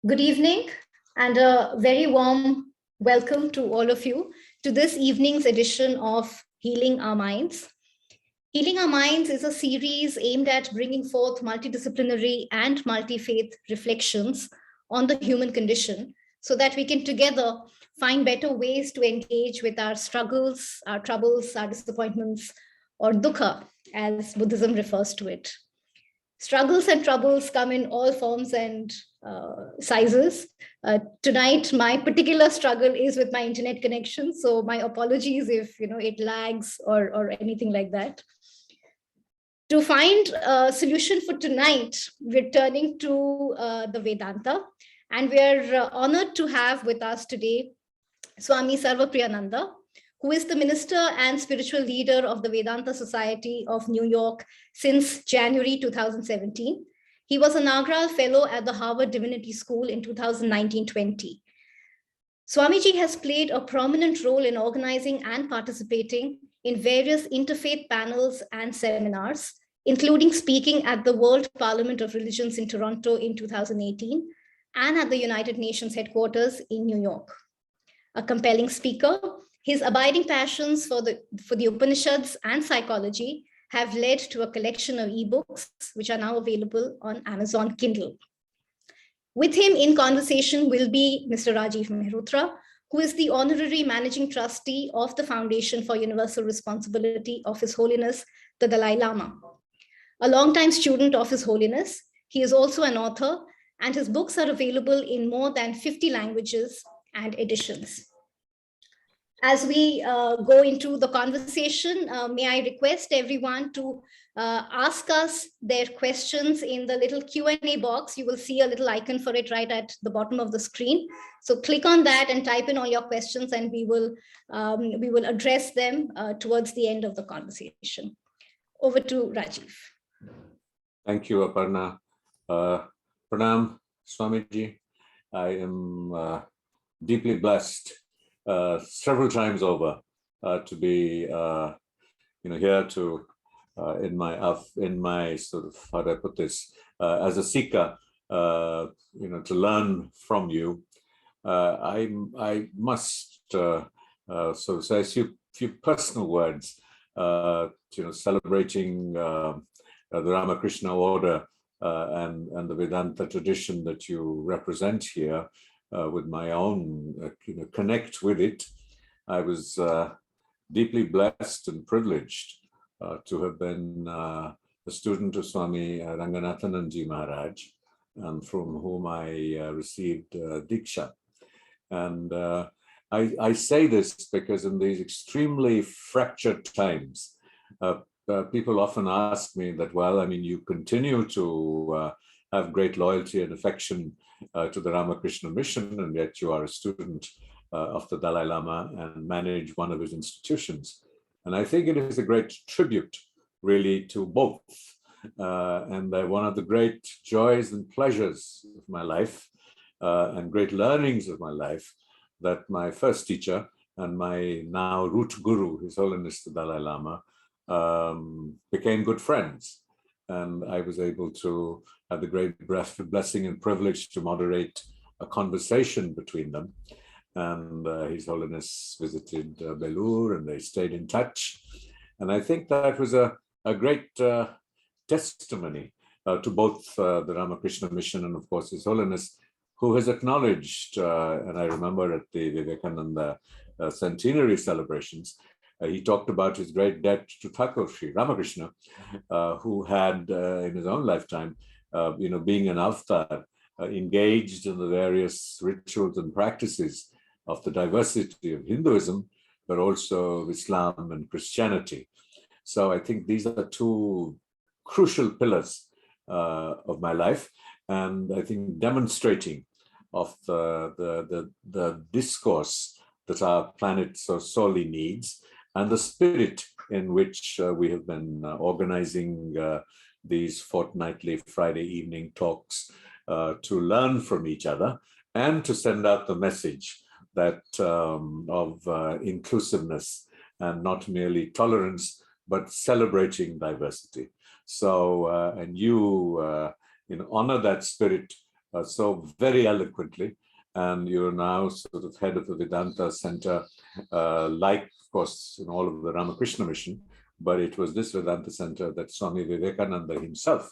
Good evening and a very warm welcome to all of you to this evening's edition of Healing Our Minds. Healing Our Minds is a series aimed at bringing forth multidisciplinary and multi-faith reflections on the human condition so that we can together find better ways to engage with our struggles, our troubles, our disappointments, or dukkha, as Buddhism refers to it. Struggles and troubles come in all forms and sizes. Tonight, my particular struggle is with my internet connection, so my apologies if it lags or anything like that. To find a solution for tonight, we're turning to the Vedanta, and we're honored to have with us today Swami Sarvapriyananda, who is the minister and spiritual leader of the Vedanta Society of New York since January 2017. He was a Nagral fellow at the Harvard Divinity School in 2019-20. Swamiji has played a prominent role in organizing and participating in various interfaith panels and seminars, including speaking at the World Parliament of Religions in Toronto in 2018 and at the United Nations headquarters in New York. A compelling speaker, his abiding passions for the Upanishads and psychology have led to a collection of ebooks, which are now available on Amazon Kindle. With him in conversation will be Mr. Rajiv Mehrotra, who is the honorary managing trustee of the Foundation for Universal Responsibility of His Holiness, the Dalai Lama. A longtime student of His Holiness, he is also an author, and his books are available in more than 50 languages and editions. As we go into the conversation, may I request everyone to ask us their questions in the little Q&A box. You will see a little icon for it right at the bottom of the screen. So click on that and type in all your questions, and we will address them towards the end of the conversation. Over to Rajiv. Thank you, Aparna. Pranam, Swamiji. I am deeply blessed several times over to be here to in my sort of, how do I put this, as a seeker, to learn from you. I must sort of say a few personal words, celebrating the Ramakrishna order and the Vedanta tradition that you represent here. With my own connect with it. I was deeply blessed and privileged to have been a student of Swami Ranganathananji Maharaj, and from whom I received Diksha. And I say this because in these extremely fractured times, people often ask me that, well, I mean, you continue to have great loyalty and affection to the Ramakrishna mission, and yet you are a student of the Dalai Lama and manage one of his institutions. And I think it is a great tribute, really, to both. And one of the great joys and pleasures of my life and great learnings of my life, that my first teacher and my now root guru, His Holiness the Dalai Lama, became good friends. And I was able to have the great blessing and privilege to moderate a conversation between them. And His Holiness visited Belur, and they stayed in touch. And I think that was a great testimony to both the Ramakrishna mission and, of course, His Holiness, who has acknowledged, and I remember at the Vivekananda centenary celebrations, he talked about his great debt to Thakur Sri Ramakrishna, who had in his own lifetime, being an avatar, engaged in the various rituals and practices of the diversity of Hinduism, but also of Islam and Christianity. So I think these are two crucial pillars of my life, and I think demonstrating of the discourse that our planet so sorely needs, and the spirit in which we have been organizing these fortnightly Friday evening talks to learn from each other and to send out the message that of inclusiveness and not merely tolerance, but celebrating diversity. So, and you honor that spirit so very eloquently. And you're now sort of head of the Vedanta Center, like, of course, in all of the Ramakrishna mission, but it was this Vedanta Center that Swami Vivekananda himself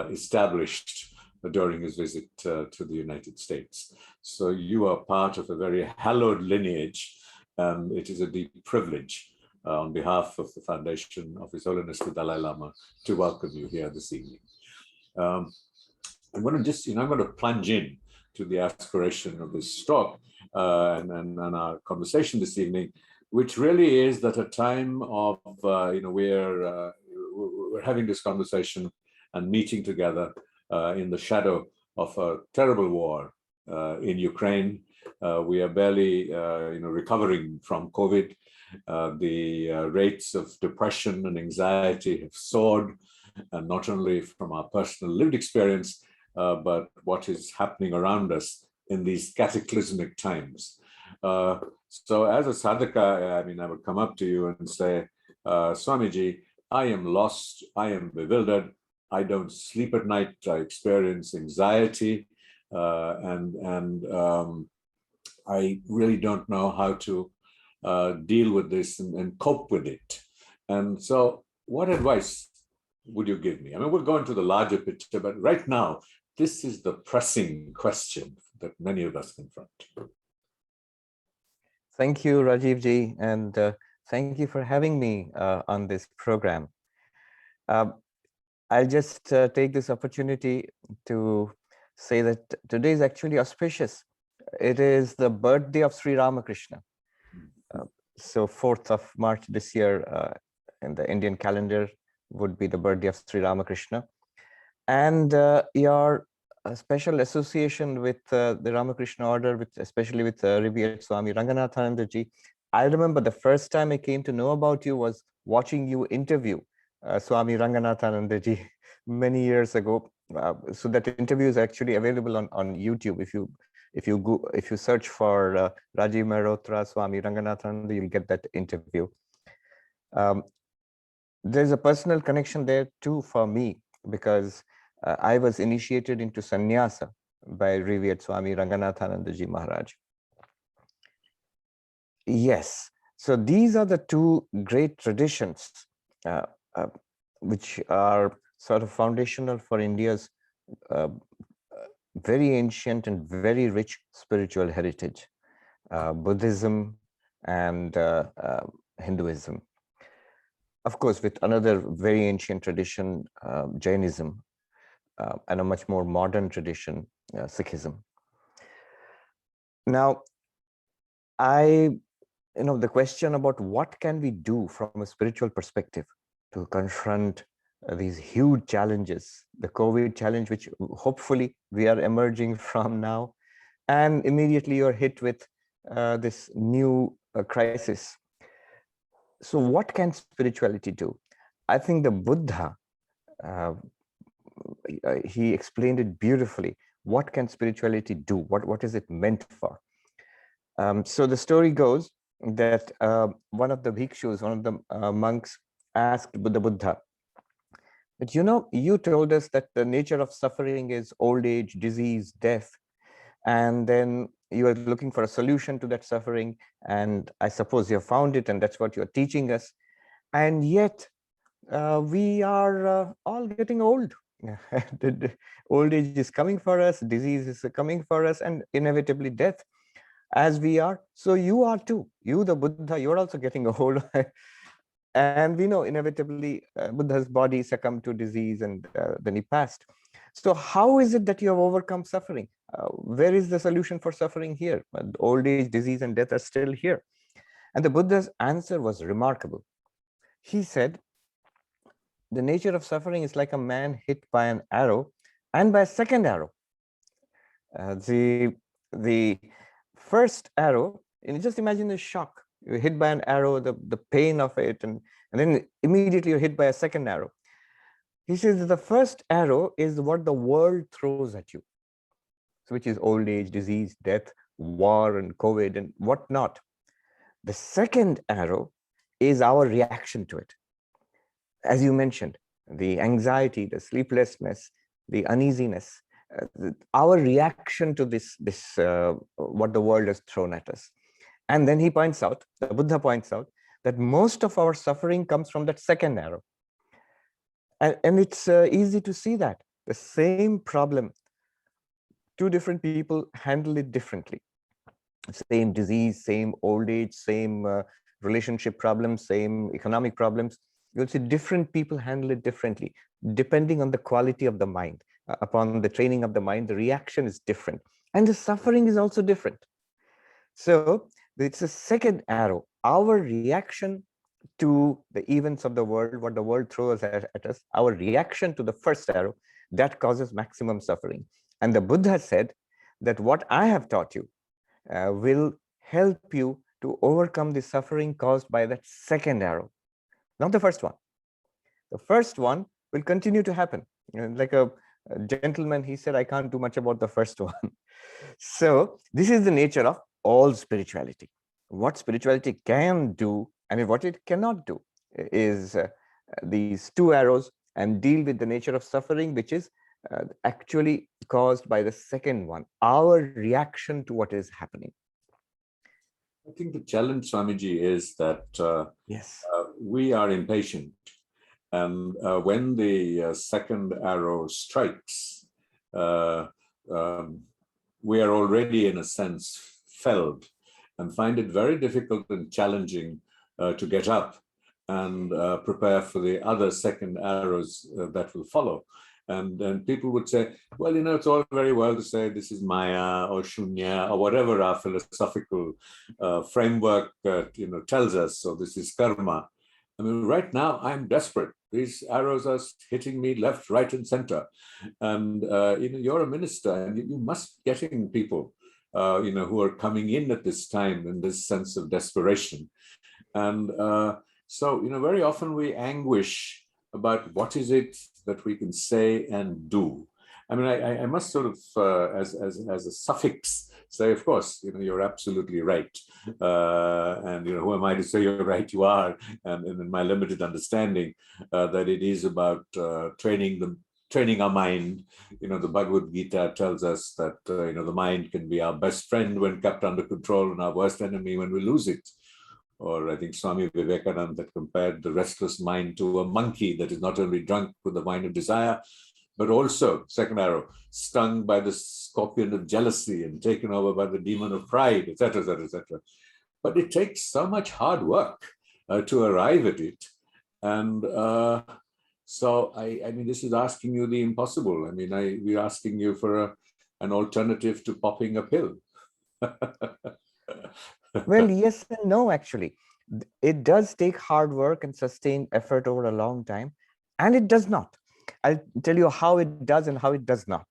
established during his visit to the United States. So you are part of a very hallowed lineage, and it is a deep privilege on behalf of the Foundation of His Holiness the Dalai Lama to welcome you here this evening. I'm going to just, I'm going to plunge in to the aspiration of this talk and our conversation this evening, which really is that a time of, we're having this conversation and meeting together in the shadow of a terrible war in Ukraine. We are barely, recovering from COVID. The rates of depression and anxiety have soared, and not only from our personal lived experience, but what is happening around us in these cataclysmic times. So as a sadhaka, I would come up to you and say, Swamiji, I am lost, I am bewildered, I don't sleep at night, I experience anxiety, and I really don't know how to deal with this and cope with it. And so what advice would you give me? We'll go into the larger picture, but right now, this is the pressing question that many of us confront. Thank you, Rajiv ji, and thank you for having me on this program. I'll just take this opportunity to say that today is actually auspicious. It is the birthday of Sri Ramakrishna. So 4th of March this year in the Indian calendar would be the birthday of Sri Ramakrishna. And your special association with the Ramakrishna order, especially with revered Swami Ranganathananda ji. I remember the first time I came to know about you was watching you interview Swami Ranganathananda ji many years ago. So that interview is actually available on YouTube. If you search for Rajiv Mehrotra, Swami Ranganathananda, you'll get that interview. There's a personal connection there too for me, because I was initiated into sannyasa by revered Swami Ranganathananda ji Maharaj. Yes, so these are the two great traditions which are sort of foundational for India's very ancient and very rich spiritual heritage, Buddhism and Hinduism. Of course, with another very ancient tradition, Jainism, and a much more modern tradition, Sikhism. Now, the question about what can we do from a spiritual perspective to confront these huge challenges, the COVID challenge, which hopefully we are emerging from now, and immediately you're hit with this new crisis. So what can spirituality do? I think the Buddha, he explained it beautifully. What can spirituality do? What is it meant for? So the story goes that one of the bhikshus, one of the monks, asked the Buddha, but you told us that the nature of suffering is old age, disease, death, and then you are looking for a solution to that suffering, and I suppose you have found it, and that's what you're teaching us. And yet we are all getting old. The old age is coming for us, disease is coming for us, and inevitably death, as we are. So you are too. You, the Buddha, you're also getting old. And we know inevitably Buddha's body succumbed to disease, and then he passed. So how is it that you have overcome suffering? Where is the solution for suffering here? Old age, disease, and death are still here. And the Buddha's answer was remarkable. He said, the nature of suffering is like a man hit by an arrow and by a second arrow. The first arrow, and just imagine the shock. You're hit by an arrow, the pain of it, and then immediately you're hit by a second arrow. He says the first arrow is what the world throws at you, which is old age, disease, death, war, and COVID, and whatnot. The second arrow is our reaction to it. As you mentioned, the anxiety, the sleeplessness, the uneasiness, our reaction to this what the world has thrown at us. And then he points out, the Buddha points out, that most of our suffering comes from that second arrow. And it's easy to see that the same problem, two different people handle it differently. Same disease, same old age, same relationship problems, same economic problems. You'll see different people handle it differently, depending on the quality of the mind. Upon the training of the mind, the reaction is different. And the suffering is also different. So it's a second arrow. Our reaction to the events of the world, what the world throws at us, our reaction to the first arrow, that causes maximum suffering. And the Buddha said that what I have taught you will help you to overcome the suffering caused by that second arrow, not the first one. The first one will continue to happen. Like a gentleman, he said, I can't do much about the first one. So this is the nature of all spirituality. What spirituality can do and what it cannot do is these two arrows and deal with the nature of suffering, which is actually caused by the second one, our reaction to what is happening. I think the challenge, Swamiji, is that yes, we are impatient. And when the second arrow strikes, we are already, in a sense, felled and find it very difficult and challenging to get up and prepare for the other second arrows that will follow. And people would say, well, it's all very well to say this is Maya or Shunya or whatever our philosophical framework tells us. So this is karma. I mean, right now I'm desperate. These arrows are hitting me left, right, and center. And you're a minister, and you must be getting people, who are coming in at this time in this sense of desperation. And so, very often we anguish about what is it that we can say and do. I mean, I must sort of, as a suffix, say, of course, you're absolutely right. And, who am I to say you're right? You are. And in my limited understanding, that it is about training our mind. The Bhagavad Gita tells us that, the mind can be our best friend when kept under control and our worst enemy when we lose it. Or I think Swami Vivekananda that compared the restless mind to a monkey that is not only drunk with the wine of desire, but also, second arrow, stung by the scorpion of jealousy and taken over by the demon of pride, etc., etc., etc. But it takes so much hard work to arrive at it. And so, I mean, this is asking you the impossible. I mean, we're asking you for an alternative to popping a pill. Well, yes and no, actually. It does take hard work and sustained effort over a long time, and it does not. I'll tell you how it does and how it does not.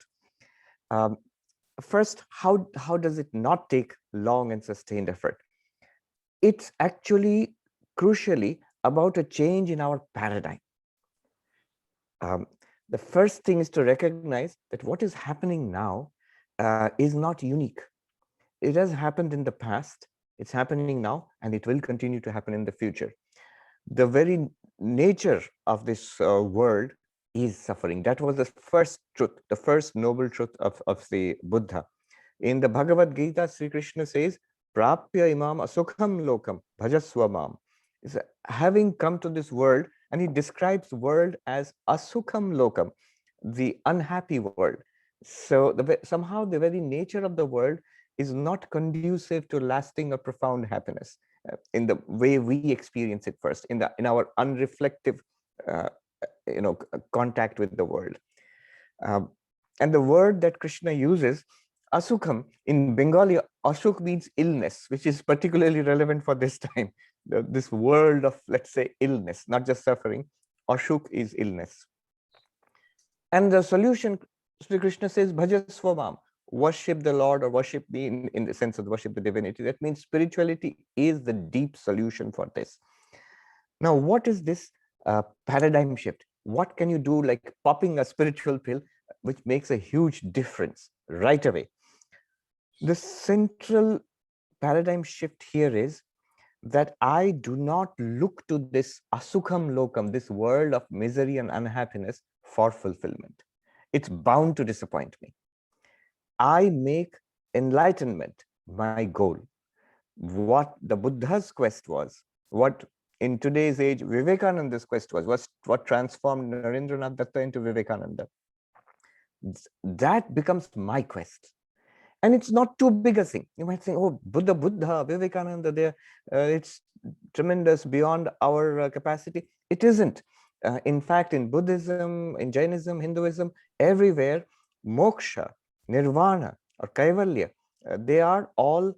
First, how does it not take long and sustained effort? It's actually, crucially, about a change in our paradigm. The first thing is to recognize that what is happening now is not unique. It has happened in the past, it's happening now, and it will continue to happen in the future. The very nature of this world is suffering. That was the first truth, the first noble truth of the Buddha. In the Bhagavad Gita, Sri Krishna says, Prapya imam asukham lokam bhajaswamam. Having come to this world, and he describes the world as asukham lokam, the unhappy world. So somehow the very nature of the world is not conducive to lasting or profound happiness in the way we experience it first, in our unreflective contact with the world. And the word that Krishna uses, asukham, in Bengali, asuk means illness, which is particularly relevant for this time. This world of, let's say, illness, not just suffering. Ashuk is illness. And the solution, Sri Krishna says, bhajaswamam, worship the Lord, or worship me in the sense of worship the divinity. That means spirituality is the deep solution for this. Now, what is this paradigm shift? What can you do, like popping a spiritual pill, which makes a huge difference right away? The central paradigm shift here is that I do not look to this asukham lokam, this world of misery and unhappiness, for fulfillment. It's bound to disappoint me. I make enlightenment my goal. What the Buddha's quest was, what in today's age Vivekananda's quest was what transformed Narendranath Datta into Vivekananda. That becomes my quest. And it's not too big a thing. You might think, oh, Buddha, Vivekananda, it's tremendous beyond our capacity. It isn't. In fact, in Buddhism, in Jainism, Hinduism, everywhere, moksha, nirvana, or kaivalya, they are all,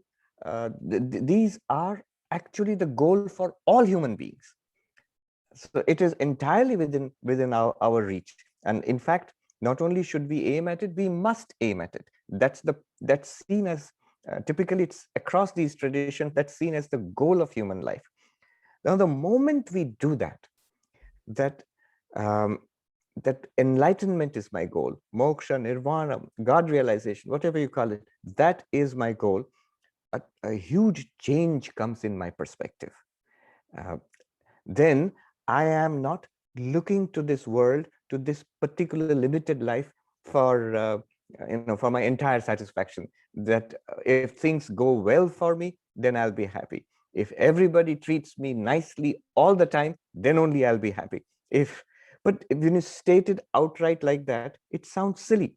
these are actually the goal for all human beings. So it is entirely within our reach. And in fact, not only should we aim at it, we must aim at it. That's seen as, typically it's across these traditions, that's seen as the goal of human life. Now, the moment we do that, that enlightenment is my goal, moksha, nirvana, God realization, whatever you call it, that is my goal, a huge change comes in my perspective. Then I am not looking to this world, to this particular limited life for for my entire satisfaction. That if things go well for me, then I'll be happy. If everybody treats me nicely all the time, then only I'll be happy. But when you state it outright like that, it sounds silly.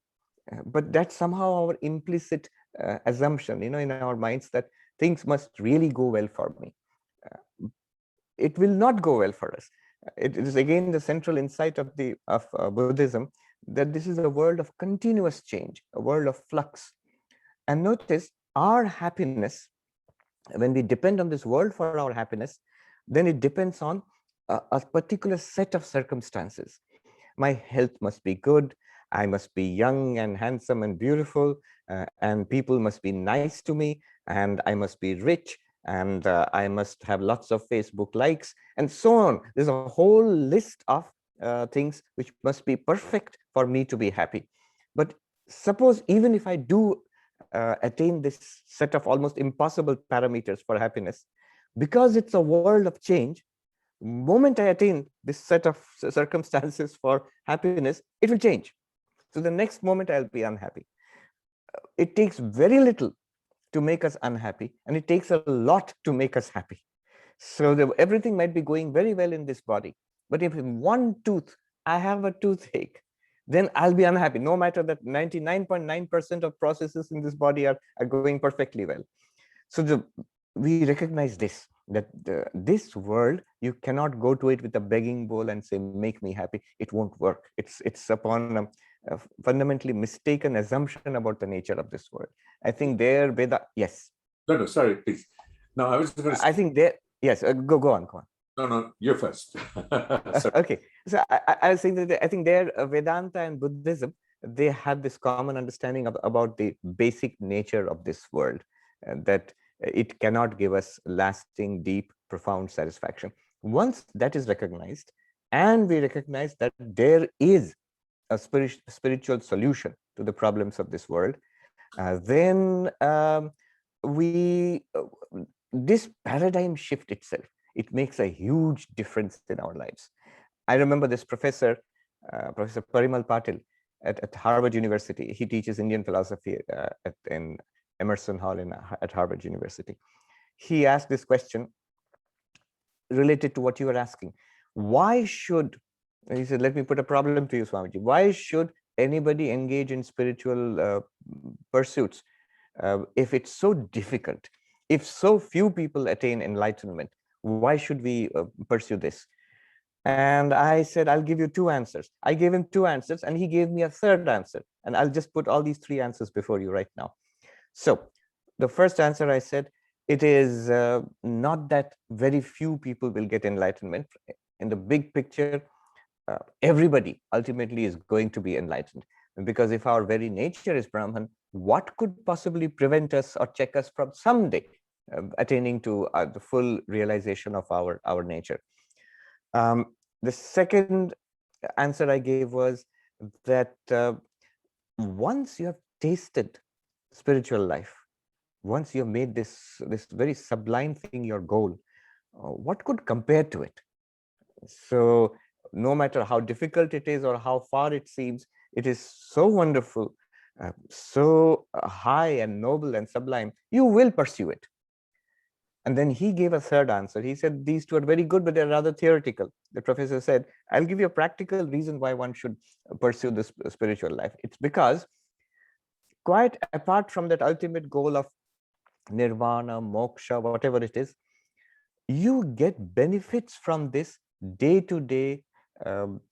But that's somehow our implicit assumption, in our minds, that things must really go well for me. It will not go well for us. It is again the central insight of Buddhism, that this is a world of continuous change, a world of flux. And notice, our happiness, when we depend on this world for our happiness, then it depends on a particular set of circumstances. My health must be good, I must be young and handsome and beautiful, and people must be nice to me, and I must be rich, and I must have lots of Facebook likes, and so on. There's a whole list of things which must be perfect for me to be happy. But suppose even if I do attain this set of almost impossible parameters for happiness, because it's a world of change, moment I attain this set of circumstances for happiness, it will change. So the next moment I'll be unhappy. It takes very little to make us unhappy, and it takes a lot to make us happy. So everything might be going very well in this body, but if in one tooth I have a toothache, then I'll be unhappy, no matter that 99.9% of processes in this body are going perfectly well. So we recognize this, that this world, you cannot go to it with a begging bowl and say, make me happy. It won't work. It's upon a fundamentally mistaken assumption about the nature of this world. I think there, Veda, yes. No, sorry, please. No, I was going to say, I think there, yes, go on. No, you're first. Okay, so I was saying that I think there, Vedanta and Buddhism, they have this common understanding about the basic nature of this world, that it cannot give us lasting, deep, profound satisfaction. Once that is recognized, and we recognize that there is a spiritual solution to the problems of this world, then this paradigm shift itself, it makes a huge difference in our lives. I remember this professor, Professor Parimal Patil at Harvard University. He teaches Indian philosophy in Emerson Hall at Harvard University. He asked this question related to what you were asking. Why should, he said, let me put a problem to you, Swamiji. Why should anybody engage in spiritual pursuits if it's so difficult? If so few people attain enlightenment, why should we pursue this? And I said, I'll give you two answers. I gave him two answers, and he gave me a third answer. And I'll just put all these three answers before you right now. So the first answer, I said, it is not that very few people will get enlightenment. In the big picture, everybody ultimately is going to be enlightened. Because if our very nature is Brahman, what could possibly prevent us or check us from someday attaining to the full realization of our nature? The second answer I gave was that once you have tasted spiritual life, once you have made this very sublime thing your goal, what could compare to it? So no matter how difficult it is or how far it seems, it is so wonderful so high and noble and sublime, you will pursue it. And then he gave a third answer. He said, these two are very good, but they're rather theoretical. The professor said, I'll give you a practical reason why one should pursue this spiritual life. It's because quite apart from that ultimate goal of nirvana, moksha, whatever it is, you get benefits from this day to day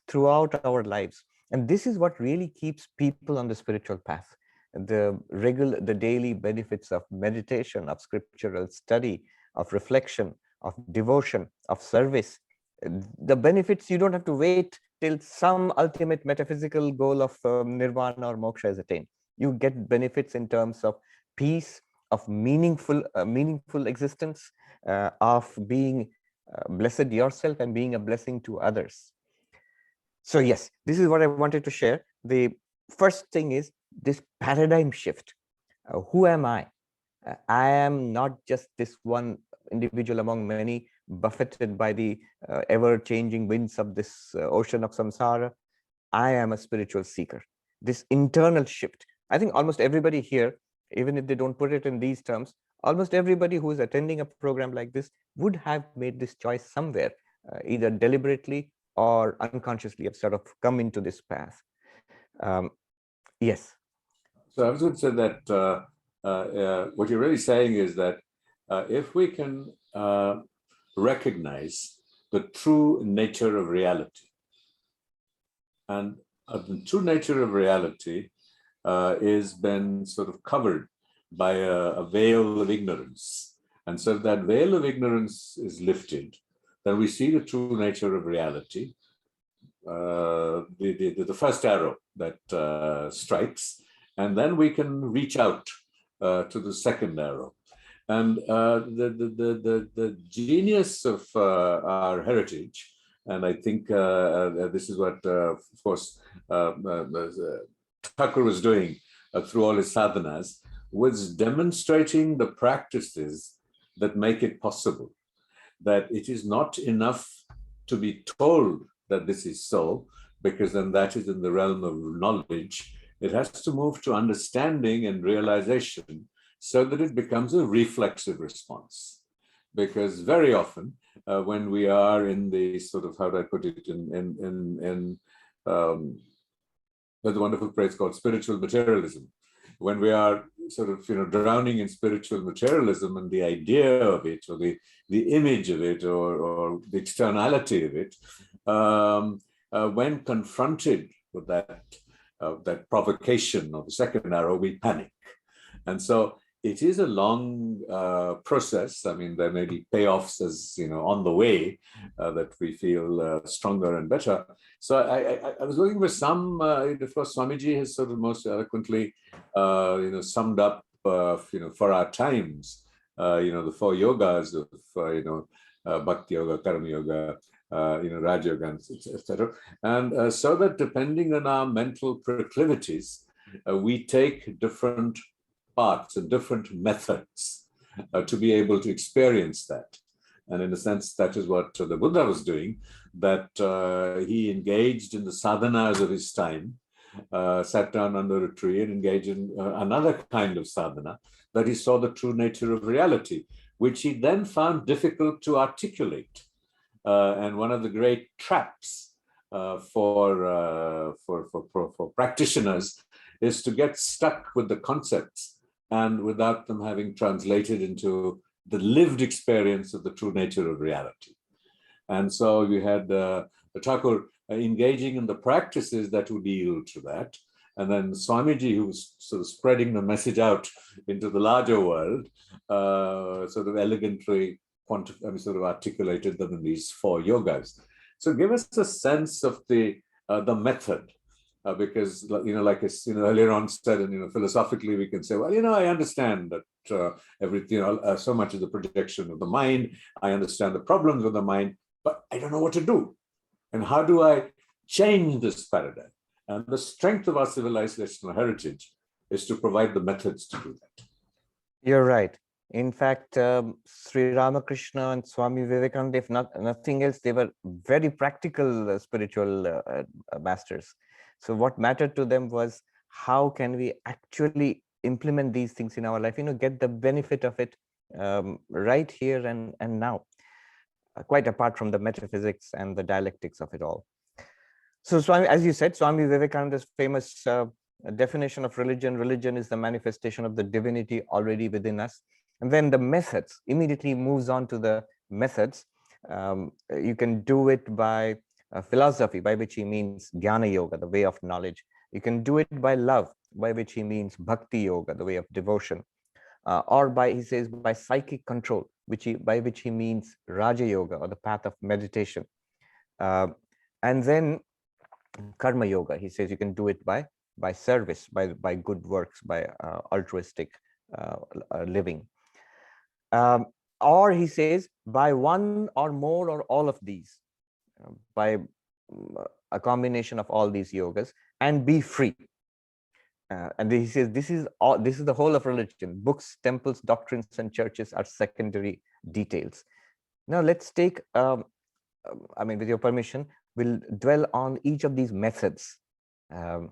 throughout our lives. And this is what really keeps people on the spiritual path. The daily benefits of meditation, of scriptural study, of reflection, of devotion, of service. The benefits, you don't have to wait till some ultimate metaphysical goal of nirvana or moksha is attained. You get benefits in terms of peace, of meaningful existence, of being blessed yourself and being a blessing to others. So yes, this is what I wanted to share. The first thing is this paradigm shift. Who am I? I am not just this one individual among many, buffeted by the ever-changing winds of this ocean of samsara. I am a spiritual seeker. This internal shift. I think almost everybody here, even if they don't put it in these terms, almost everybody who is attending a program like this would have made this choice somewhere, either deliberately or unconsciously, have sort of come into this path. Yes. So I was going to say that what you're really saying is that if we can recognize the true nature of reality, and the true nature of reality is been sort of covered by a veil of ignorance. And so if that veil of ignorance is lifted, then we see the true nature of reality. The first arrow that strikes, and then we can reach out to the second arrow. And the genius of our heritage, and I think this is what, of course, Thakur was doing through all his sadhanas, was demonstrating the practices that make it possible, that it is not enough to be told that this is so, because then that is in the realm of knowledge. It has to move to understanding and realization so that it becomes a reflexive response. Because very often, when we are in the sort of, how do I put it, there's a wonderful phrase called spiritual materialism. When we are sort of, drowning in spiritual materialism and the idea of it, or the image of it, or the externality of it, when confronted with that provocation of the second arrow, we panic. And so it is a long process. I mean, there may be payoffs as on the way that we feel stronger and better. So I was looking for some. Of course, Swamiji has sort of most eloquently, summed up, for our times, the four yogas of, Bhakti Yoga, Karma Yoga, Raj Yoga, etc. And so that depending on our mental proclivities, we take different paths and different methods to be able to experience that. And in a sense, that is what the Buddha was doing, that he engaged in the sadhanas of his time, sat down under a tree and engaged in another kind of sadhana, that he saw the true nature of reality, which he then found difficult to articulate. And one of the great traps for practitioners is to get stuck with the concepts and without them having translated into the lived experience of the true nature of reality. And so you had Thakur engaging in the practices that would yield to that. And then Swamiji, who was sort of spreading the message out into the larger world, sort of elegantly sort of articulated them in these four yogas. So give us a sense of the method. Because like earlier on said, and philosophically we can say, well, I understand that everything, so much is the projection of the mind. I understand the problems of the mind, but I don't know what to do. And how do I change this paradigm? And the strength of our civilizational heritage is to provide the methods to do that. You're right. In fact, Sri Ramakrishna and Swami Vivekananda, if nothing else, they were very practical spiritual masters. So what mattered to them was how can we actually implement these things in our life, get the benefit of it right here and now, quite apart from the metaphysics and the dialectics of it all. So Swami, as you said, Swami Vivekananda's famous definition of religion is the manifestation of the divinity already within us. And then the methods immediately moves on to the methods. You can do it by philosophy, by which he means Jnana Yoga, the way of knowledge. You can do it by love, by which he means Bhakti Yoga, the way of devotion. Or by, he says, by psychic control, by which he means Raja Yoga, or the path of meditation. And then Karma Yoga, he says you can do it by service, by good works, by altruistic living. Or he says by one or more or all of these, by a combination of all these yogas, and be free. And he says this is the whole of religion. Books, temples, doctrines, and churches are secondary details. Now let's take, with your permission, we'll dwell on each of these methods a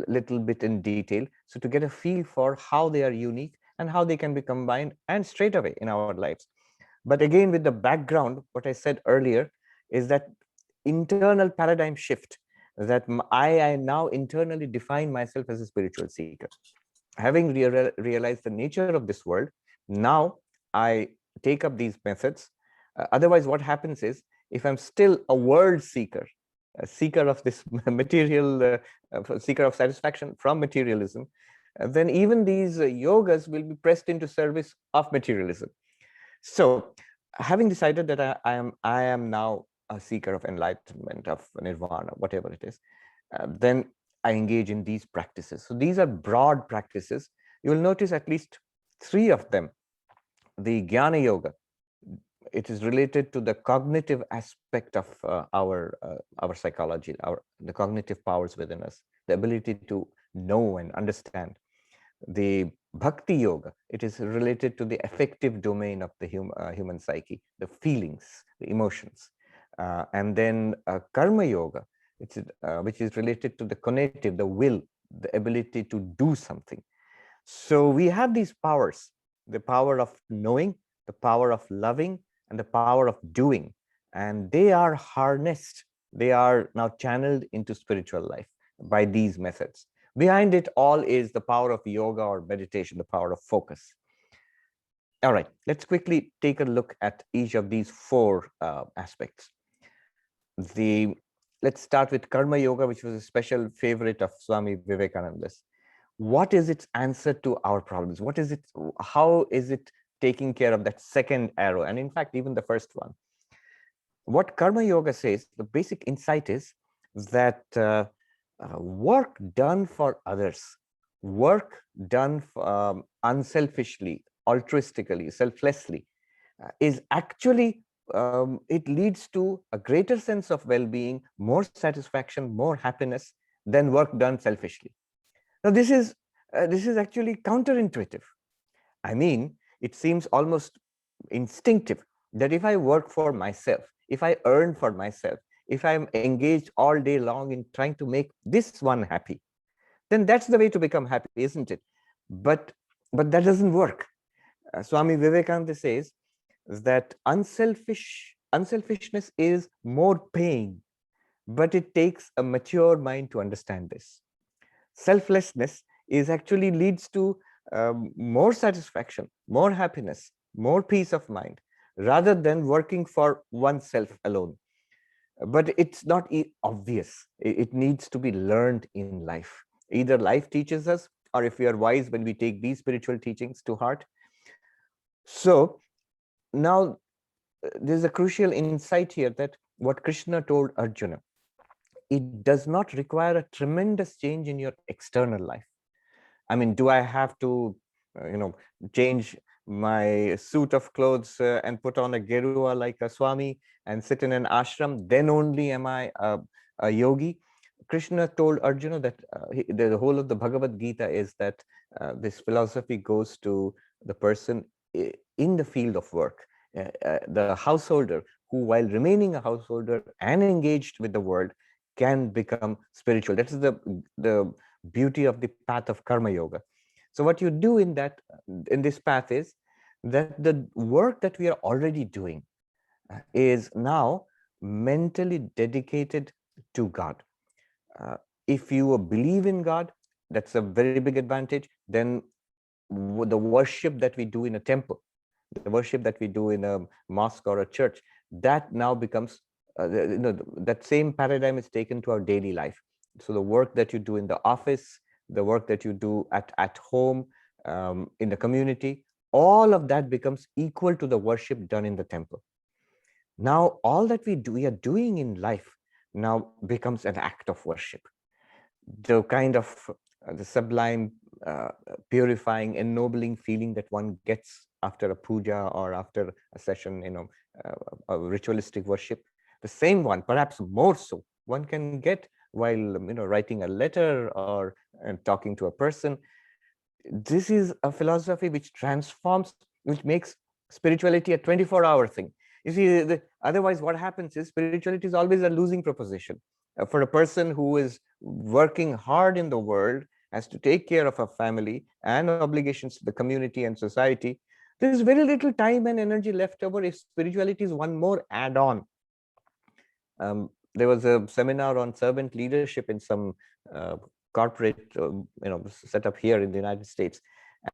little bit in detail, so to get a feel for how they are unique and how they can be combined and straight away in our lives. But again, with the background, what I said earlier is that internal paradigm shift, that I now internally define myself as a spiritual seeker. Having realized the nature of this world, now I take up these methods. Otherwise, what happens is, if I'm still a world seeker, a seeker of this material, seeker of satisfaction from materialism, then even these yogas will be pressed into service of materialism. So, having decided that I am now a seeker of enlightenment, of nirvana, whatever it is, then I engage in these practices. So these are broad practices. You will notice at least 3 of them. The Jnana Yoga, it is related to the cognitive aspect of our psychology, the cognitive powers within us, the ability to know and understand. The Bhakti Yoga, it is related to the affective domain of the human psyche, the feelings, the emotions. And then Karma Yoga, which is related to the cognitive, the will, the ability to do something. So we have these powers, the power of knowing, the power of loving, and the power of doing. And they are harnessed, they are now channeled into spiritual life by these methods. Behind it all is the power of yoga or meditation, the power of focus. All right, let's quickly take a look at each of these 4 aspects. Let's start with Karma Yoga, which was a special favorite of Swami Vivekananda's. What is its answer to our problems? What is it? How is it taking care of that second arrow? And in fact, even the first one. What Karma Yoga says, the basic insight is that work done for others, work done unselfishly, altruistically, selflessly, is actually, it leads to a greater sense of well-being, more satisfaction, more happiness than work done selfishly. Now, this is actually counterintuitive. I mean, it seems almost instinctive that if I work for myself, if I earn for myself, if I'm engaged all day long in trying to make this one happy, then that's the way to become happy, isn't it? But that doesn't work. Swami Vivekananda says that unselfishness is more pain, but it takes a mature mind to understand this. Selflessness actually leads to more satisfaction, more happiness, more peace of mind, rather than working for oneself alone. But it's not obvious. It needs to be learned in life. Either life teaches us, or if we are wise when we take these spiritual teachings to heart. So now there's a crucial insight here, that what Krishna told Arjuna, it does not require a tremendous change in your external life. I mean, do I have to, change my suit of clothes and put on a gerua like a Swami and sit in an ashram? Then only am I a yogi? Krishna told Arjuna that the whole of the Bhagavad Gita is that this philosophy goes to the person in the field of work, the householder who, while remaining a householder and engaged with the world, can become spiritual. That is the beauty of the path of karma yoga. So what you do in this path is that the work that we are already doing is now mentally dedicated to God. If you believe in God, that's a very big advantage. Then the worship that we do in a temple, the worship that we do in a mosque or a church, that now becomes, that same paradigm is taken to our daily life. So the work that you do in the office, the work that you do at home, in the community, all of that becomes equal to the worship done in the temple. Now, all that we are doing in life now becomes an act of worship. The kind of the sublime, purifying, ennobling feeling that one gets after a puja or after a session, a ritualistic worship, the same one, perhaps more so, one can get while writing a letter or talking to a person. This is a philosophy which transforms, which makes spirituality a 24-hour thing. You see, otherwise what happens is spirituality is always a losing proposition. For a person who is working hard in the world, has to take care of a family and obligations to the community and society, there is very little time and energy left over if spirituality is one more add-on. There was a seminar on servant leadership in some corporate setup here in the United States,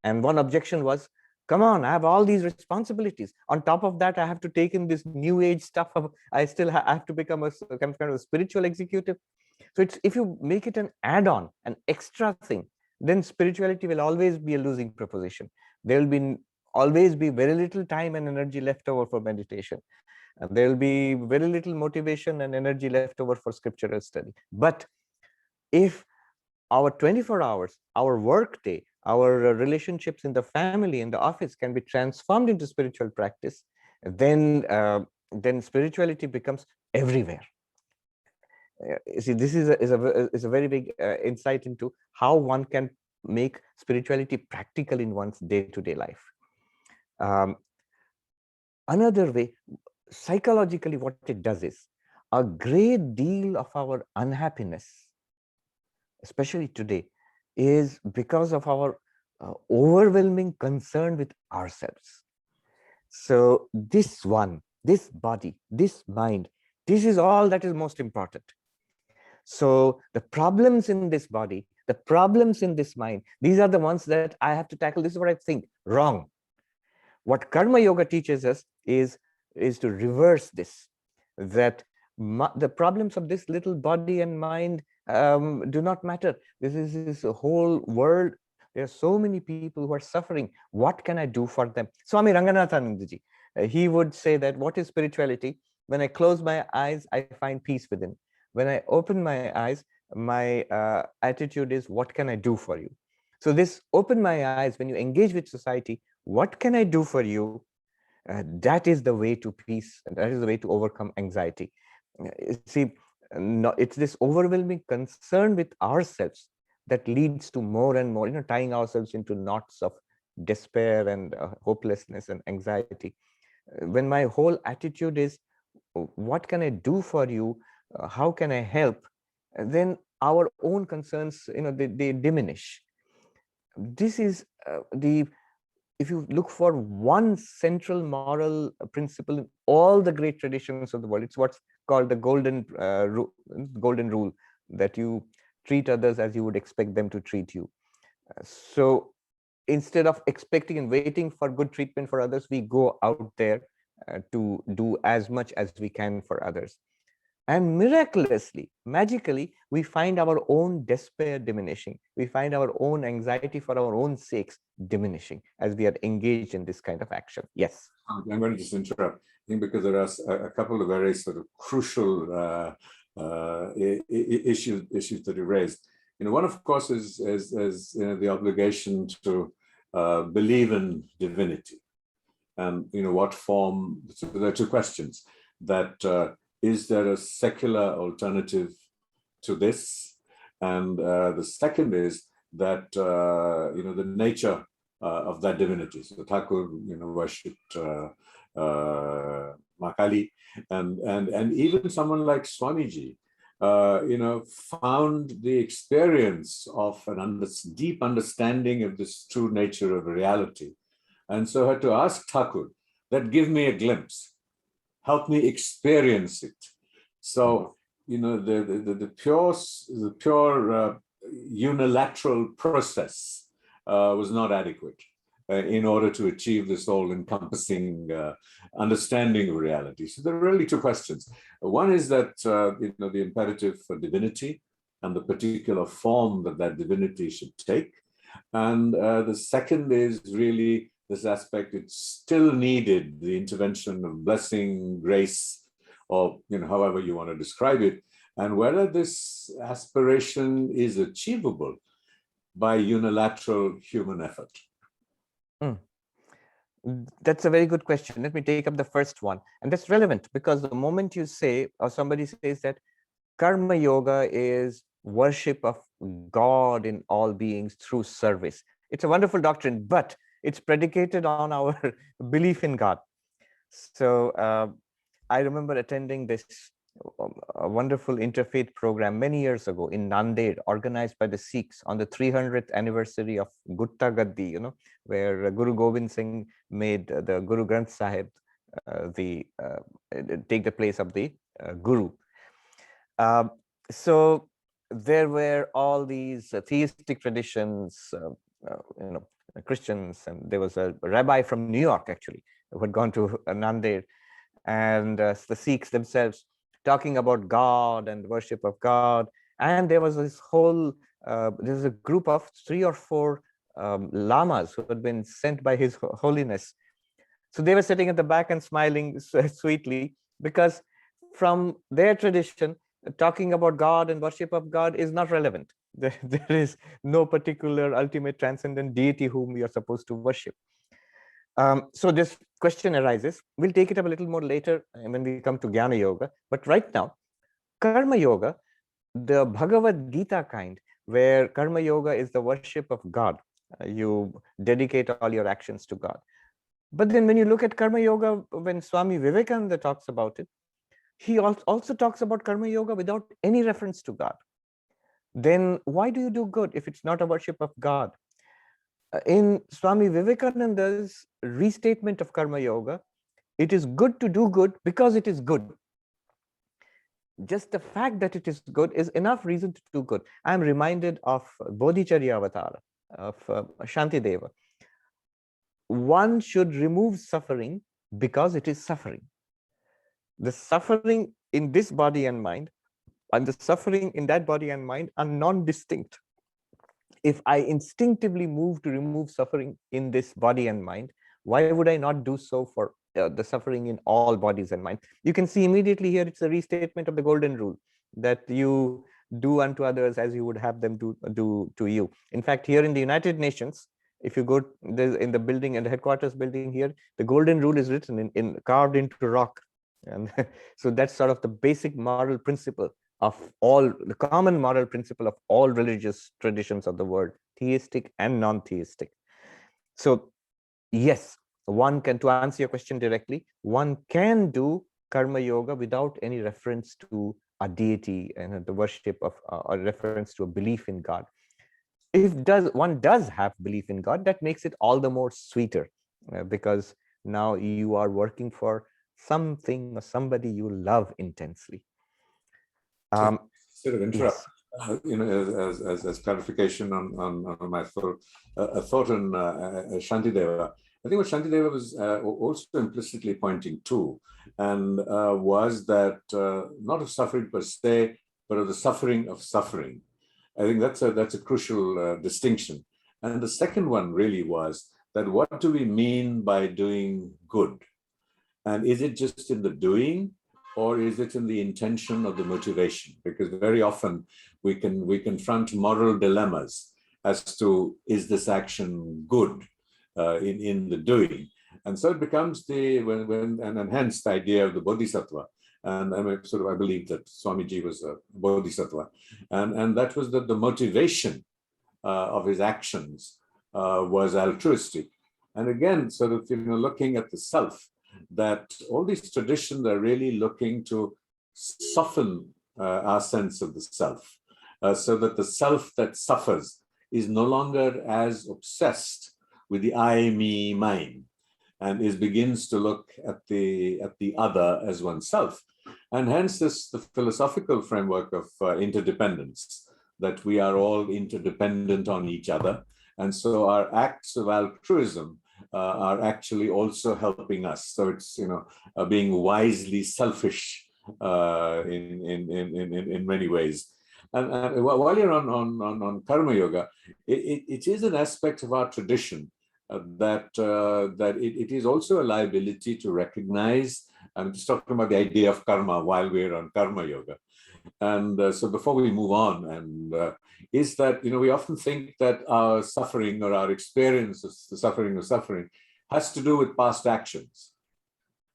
and one objection was, come on, I have all these responsibilities. On top of that, I have to take in this new age stuff. I still have to become a kind of a spiritual executive. So it's, if you make it an add-on, an extra thing, then spirituality will always be a losing proposition. There will always be very little time and energy left over for meditation. And there will be very little motivation and energy left over for scriptural study. But if our 24 hours, our work day, our relationships in the family, in the office can be transformed into spiritual practice, then spirituality becomes everywhere. You see, this is a very big insight into how one can make spirituality practical in one's day-to-day life. Another way, psychologically, what it does is, a great deal of our unhappiness, especially today, is because of our overwhelming concern with ourselves. So this body, this mind, this is all that is most important. So the problems in this body, the problems in this mind, these are the ones that I have to tackle. This is what I think, wrong. What Karma Yoga teaches us is to reverse this, that the problems of this little body and mind do not matter. This is a whole world. There are so many people who are suffering. What can I do for them? Swami Ranganathanandaji, he would say that, what is spirituality? When I close my eyes, I find peace within. When I open my eyes, my attitude is, what can I do for you? So this open my eyes, when you engage with society, what can I do for you? That is the way to peace, and that is the way to overcome anxiety. See, it's this overwhelming concern with ourselves that leads to more and more, tying ourselves into knots of despair and hopelessness and anxiety. When my whole attitude is, what can I do for you? How can I help? Then our own concerns, they diminish. This is if you look for one central moral principle in all the great traditions of the world, it's what's called the golden rule, that you treat others as you would expect them to treat you. So instead of expecting and waiting for good treatment for others, we go out there to do as much as we can for others. And miraculously, magically, we find our own despair diminishing. We find our own anxiety for our own sakes diminishing as we are engaged in this kind of action. Yes. I'm going to just interrupt, I think, because there are a couple of very sort of crucial issues that you raised. One, of course, is the obligation to believe in divinity, and what form. So there are two questions: that is there a secular alternative to this, and the second is that the nature of that divinity. So Thakur, worshipped Makali, and even someone like Swamiji, found the experience of deep understanding of this true nature of reality. And so had to ask Thakur that give me a glimpse, help me experience it. So, the pure unilateral process was not adequate in order to achieve this all-encompassing understanding of reality. So there are really two questions. One is that the imperative for divinity and the particular form that divinity should take, and the second is really this aspect. It still needed the intervention of blessing, grace, or however you want to describe it, and whether this aspiration is achievable by unilateral human effort. That's a very good question. Let me take up the first one. And that's relevant because the moment you say, or somebody says that karma yoga is worship of God in all beings through service, it's a wonderful doctrine, but it's predicated on our belief in God. So I remember attending this a wonderful interfaith program many years ago in Nanded, organized by the Sikhs on the 300th anniversary of Gutta Gaddi, where Guru Gobind Singh made the Guru Granth Sahib take the place of the Guru. So there were all these theistic traditions, Christians, and there was a rabbi from New York actually who had gone to Nanded, and the Sikhs themselves talking about God and worship of God. And there was this whole, there was a group of 3 or 4 lamas who had been sent by His Holiness. So they were sitting at the back and smiling sweetly, because from their tradition, talking about God and worship of God is not relevant. There is no particular ultimate transcendent deity whom we are supposed to worship. So this question arises. We'll take it up a little more later when we come to Jnana Yoga. But right now, Karma Yoga, the Bhagavad Gita kind, where Karma Yoga is the worship of God. You dedicate all your actions to God. But then when you look at Karma Yoga, when Swami Vivekananda talks about it, he also talks about Karma Yoga without any reference to God. Then why do you do good if it's not a worship of God? In Swami Vivekananda's restatement of Karma Yoga, it is good to do good because it is good. Just the fact that it is good is enough reason to do good. I'm reminded of Bodhicharya Avatar, of Shantideva. One should remove suffering because it is suffering. The suffering in this body and mind and the suffering in that body and mind are non-distinct. If I instinctively move to remove suffering in this body and mind, why would I not do so for the suffering in all bodies and mind? You can see immediately here, it's a restatement of the golden rule that you do unto others as you would have them do to you. In fact, here in the United Nations, if you go in the building, in the headquarters building here, the golden rule is written carved into rock. And so that's sort of the basic moral principle of all, the common moral principle of all religious traditions of the world, theistic and non-theistic. So yes, one can, to answer your question directly, one can do Karma Yoga without any reference to a deity and the worship of or reference to a belief in God. If one does have belief in God, that makes it all the more sweeter, because now you are working for something or somebody you love intensely. Sort of interrupt, yes. as clarification on my thought, a thought on Shantideva. I think what Shantideva was also implicitly pointing to, and was that not of suffering per se, but of the suffering of suffering. I think that's a crucial distinction. And the second one really was that what do we mean by doing good? And is it just in the doing, or is it in the intention or the motivation? Because very often we confront moral dilemmas as to, is this action good in the doing? And so it becomes and hence the idea of the Bodhisattva. And I believe that Swamiji was a Bodhisattva. And that was that the motivation of his actions was altruistic. And again, sort of, looking at the self, that all these traditions are really looking to soften our sense of the self, so that the self that suffers is no longer as obsessed with the I, me, mine, and begins to look at the other as oneself. And hence the philosophical framework of interdependence, that we are all interdependent on each other. And so our acts of altruism are actually also helping us. So it's, being wisely selfish in many ways. And while you're on karma yoga, it is an aspect of our tradition that it is also a liability to recognize. I'm just talking about the idea of karma while we're on karma yoga. And so before we move on, and is that, we often think that our suffering or our experience of the suffering has to do with past actions.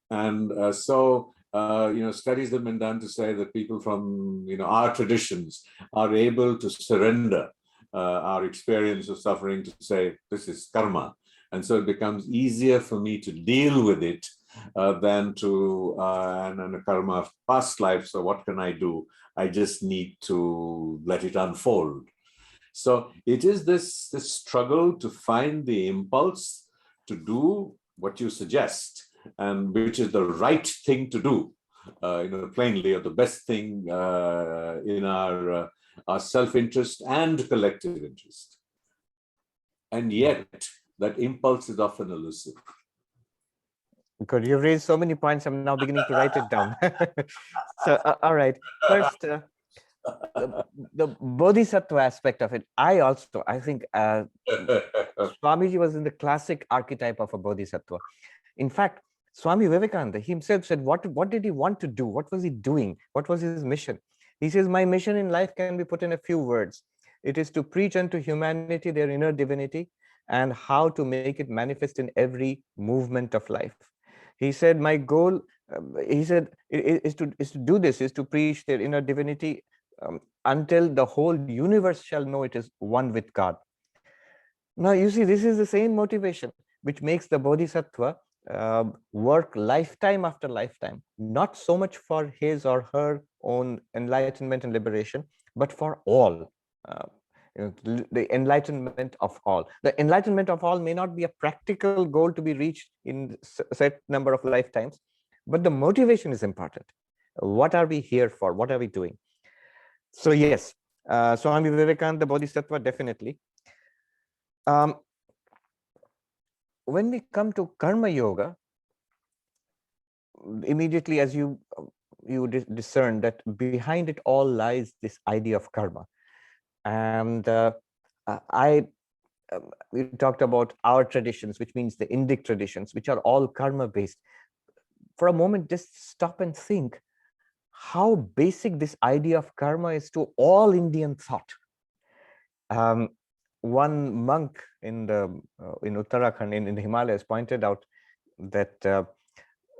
And so studies have been done to say that people from, our traditions are able to surrender our experience of suffering to say, this is karma. And so it becomes easier for me to deal with it than to, and a karma of past life. So what can I do? I just need to let it unfold. So it is this struggle to find the impulse to do what you suggest, and which is the right thing to do, plainly, or the best thing in our self-interest and collective interest. And yet, that impulse is often elusive. Good. You raised so many points. I'm now beginning to write it down. So, all right. First, the Bodhisattva aspect of it. I think Swamiji was in the classic archetype of a Bodhisattva. In fact, Swami Vivekananda himself said, what did he want to do? What was he doing? What was his mission? He says, my mission in life can be put in a few words. It is to preach unto humanity their inner divinity and how to make it manifest in every movement of life. He said, my goal, is to do this, is to preach their inner divinity until the whole universe shall know it is one with God. Now, you see, this is the same motivation which makes the Bodhisattva work lifetime after lifetime, not so much for his or her own enlightenment and liberation, but for all. The enlightenment of all. The enlightenment of all may not be a practical goal to be reached in a set number of lifetimes, but the motivation is important. What are we here for? What are we doing? So yes, Swami Vivekananda, Bodhisattva, definitely. When we come to karma yoga, immediately as you discern that behind it all lies this idea of karma. And we talked about our traditions, which means the Indic traditions, which are all karma based. For a moment, just stop and think how basic this idea of karma is to all Indian thought. One monk in Uttarakhand, in the Himalayas, pointed out that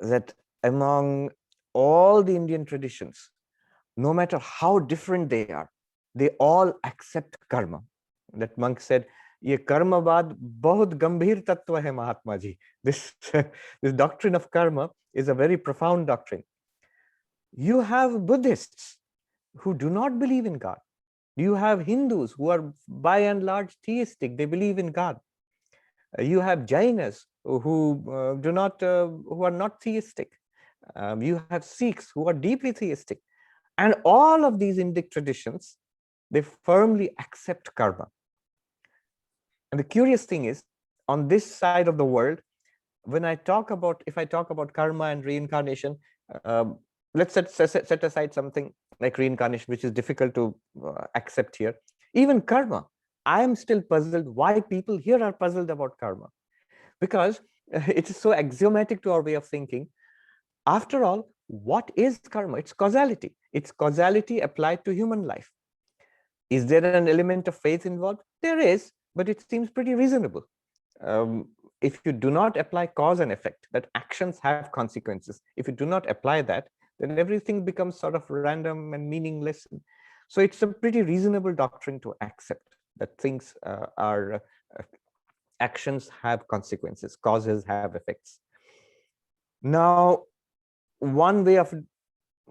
that among all the Indian traditions, no matter how different they are, they all accept karma. That monk said, "Ye karmavad bahut gambhir tattva hai, Mahatma ji." This doctrine of karma is a very profound doctrine. You have Buddhists who do not believe in God. You have Hindus who are by and large theistic; they believe in God. You have Jainas who are not theistic. You have Sikhs who are deeply theistic, and all of these Indic traditions, they firmly accept karma. And the curious thing is, on this side of the world, when if I talk about karma and reincarnation, let's set aside something like reincarnation, which is difficult to accept here. Even karma, I am still puzzled why people here are puzzled about karma, because it is so axiomatic to our way of thinking. After all, what is karma? It's causality. It's causality applied to human life. Is there an element of faith involved? There is, but it seems pretty reasonable. If you do not apply cause and effect, that actions have consequences, if you do not apply that, then everything becomes sort of random and meaningless. So it's a pretty reasonable doctrine to accept that things actions have consequences, causes have effects. Now, one way of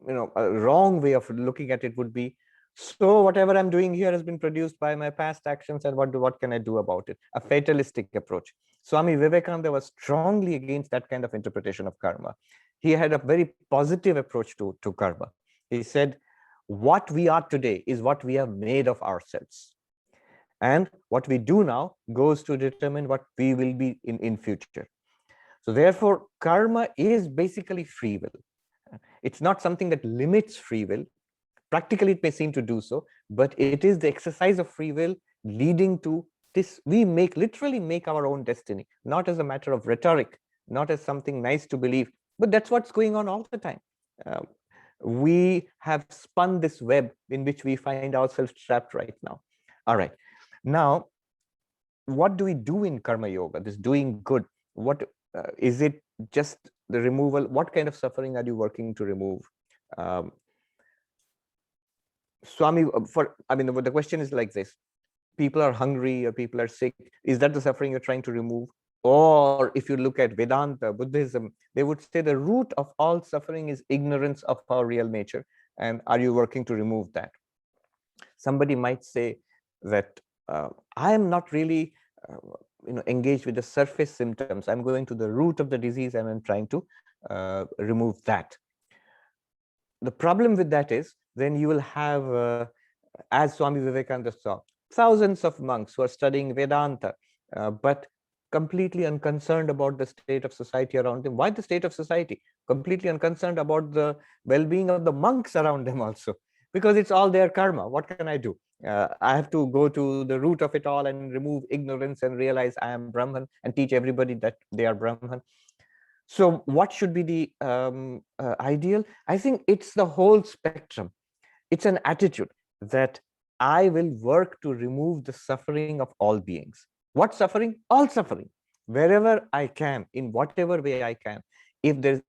a wrong way of looking at it would be, so whatever I'm doing here has been produced by my past actions, and what can I do about it? A fatalistic approach. Swami Vivekananda was strongly against that kind of interpretation of karma. He had a very positive approach to karma. He said, what we are today is what we have made of ourselves. And what we do now goes to determine what we will be in future. So therefore, karma is basically free will. It's not something that limits free will. Practically, it may seem to do so, but it is the exercise of free will leading to this. We literally make our own destiny, not as a matter of rhetoric, not as something nice to believe, but that's what's going on all the time. We have spun this web in which we find ourselves trapped right now. All right. Now, what do we do in karma yoga, this doing good? What is it just the removal? What kind of suffering are you working to remove? Swami, the question is like this: people are hungry or people are sick. Is that the suffering you're trying to remove? Or if you look at Vedanta, Buddhism, they would say the root of all suffering is ignorance of our real nature. And are you working to remove that? Somebody might say that I am not really engaged with the surface symptoms. I'm going to the root of the disease and I'm trying to remove that. The problem with that is then you will have, as Swami Vivekananda saw, thousands of monks who are studying Vedanta, but completely unconcerned about the state of society around them. Why the state of society? Completely unconcerned about the well-being of the monks around them also, because it's all their karma. What can I do? I have to go to the root of it all and remove ignorance and realize I am Brahman and teach everybody that they are Brahman. So what should be the ideal? I think it's the whole spectrum. It's an attitude that I will work to remove the suffering of all beings. What suffering? All suffering. Wherever I can, in whatever way I can. If there's,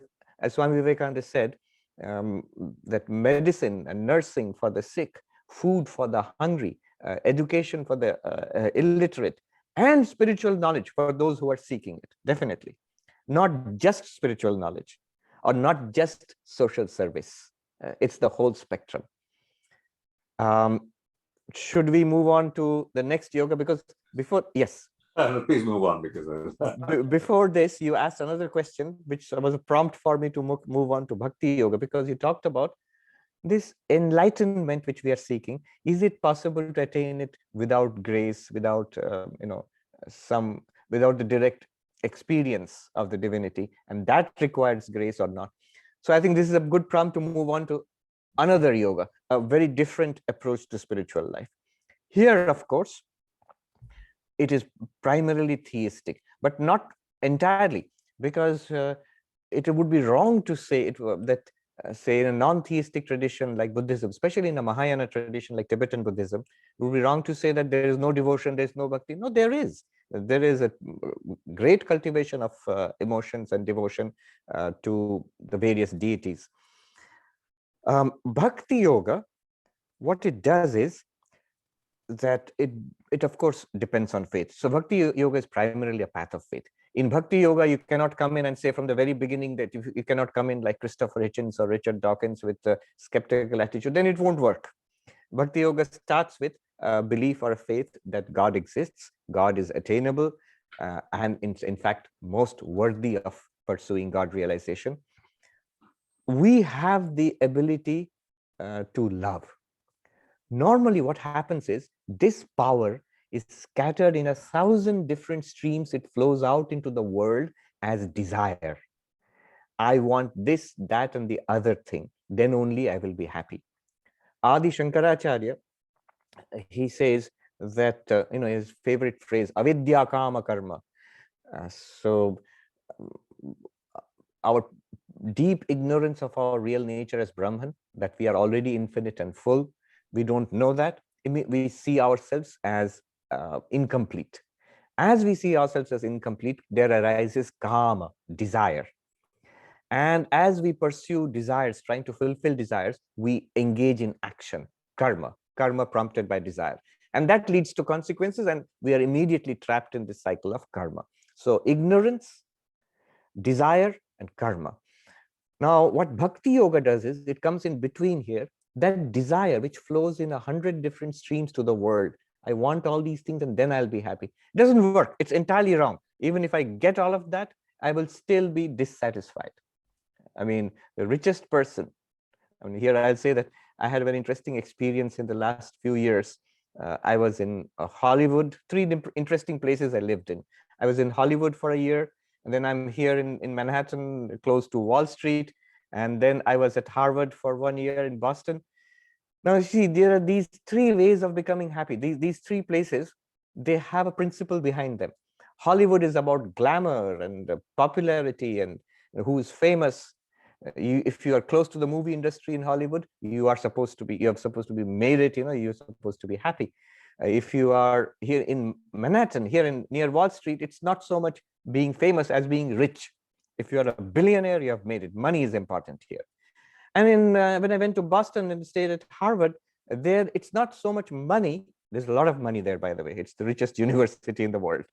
as Swami Vivekananda said, that medicine and nursing for the sick, food for the hungry, education for the illiterate, and spiritual knowledge for those who are seeking it, definitely. Not just spiritual knowledge or not just social service. It's the whole spectrum. Should we move on to the next yoga? Because before, yes. Please move on, because before this, you asked another question, which was a prompt for me to move on to bhakti yoga, because you talked about this enlightenment which we are seeking. Is it possible to attain it without grace, without without the direct experience of the divinity, and that requires grace or not? So I think this is a good prompt to move on to another yoga, a very different approach to spiritual life. Here, of course, it is primarily theistic, but not entirely, because it would be wrong to say that say in a non-theistic tradition like Buddhism, especially in a Mahayana tradition like Tibetan Buddhism, it would be wrong to say that there is no devotion, there is no bhakti. No, there is. There is a great cultivation of emotions and devotion to the various deities. Bhakti yoga, what it does is that it of course depends on faith. So bhakti yoga is primarily a path of faith. In bhakti yoga, you cannot come in and say from the very beginning that you cannot come in like Christopher Hitchens or Richard Dawkins with a skeptical attitude, then it won't work. Bhakti yoga starts with a belief or a faith that God exists, God is attainable, and in fact most worthy of pursuing God realization. We have the ability to love. Normally what happens is this power is scattered in 1,000 different streams. It flows out into the world as desire. I want this, that, and the other thing. Then only I will be happy. Adi Shankaracharya, he says that, his favorite phrase, avidya kama karma. So our deep ignorance of our real nature as Brahman, that we are already infinite and full, we don't know that. We see ourselves as incomplete. As we see ourselves as incomplete, there arises kama, desire. And as we pursue desires, trying to fulfill desires, we engage in action, karma prompted by desire. And that leads to consequences, and we are immediately trapped in this cycle of karma. So ignorance, desire, and karma. Now, what Bhakti Yoga does is it comes in between here, that desire which flows in 100 different streams to the world. I want all these things and then I'll be happy. It doesn't work. It's entirely wrong. Even if I get all of that, I will still be dissatisfied. I mean, the richest person, I mean, here I'll say that I had a very interesting experience in the last few years. I was in Hollywood, three interesting places I lived in. I was in Hollywood for a year, and then I'm here in Manhattan, close to Wall Street. And then I was at Harvard for 1 year in Boston. Now, you see, there are these three ways of becoming happy. These three places, they have a principle behind them. Hollywood is about glamour and popularity and who is famous. If you are close to the movie industry in Hollywood, you're supposed to be made it, you're supposed to be happy. If you are here in Manhattan, here in near Wall Street, it's not so much being famous as being rich. If you're a billionaire, you have made it. Money is important here. And when I went to Boston and stayed at Harvard, there it's not so much money. There's a lot of money there, by the way. It's the richest university in the world.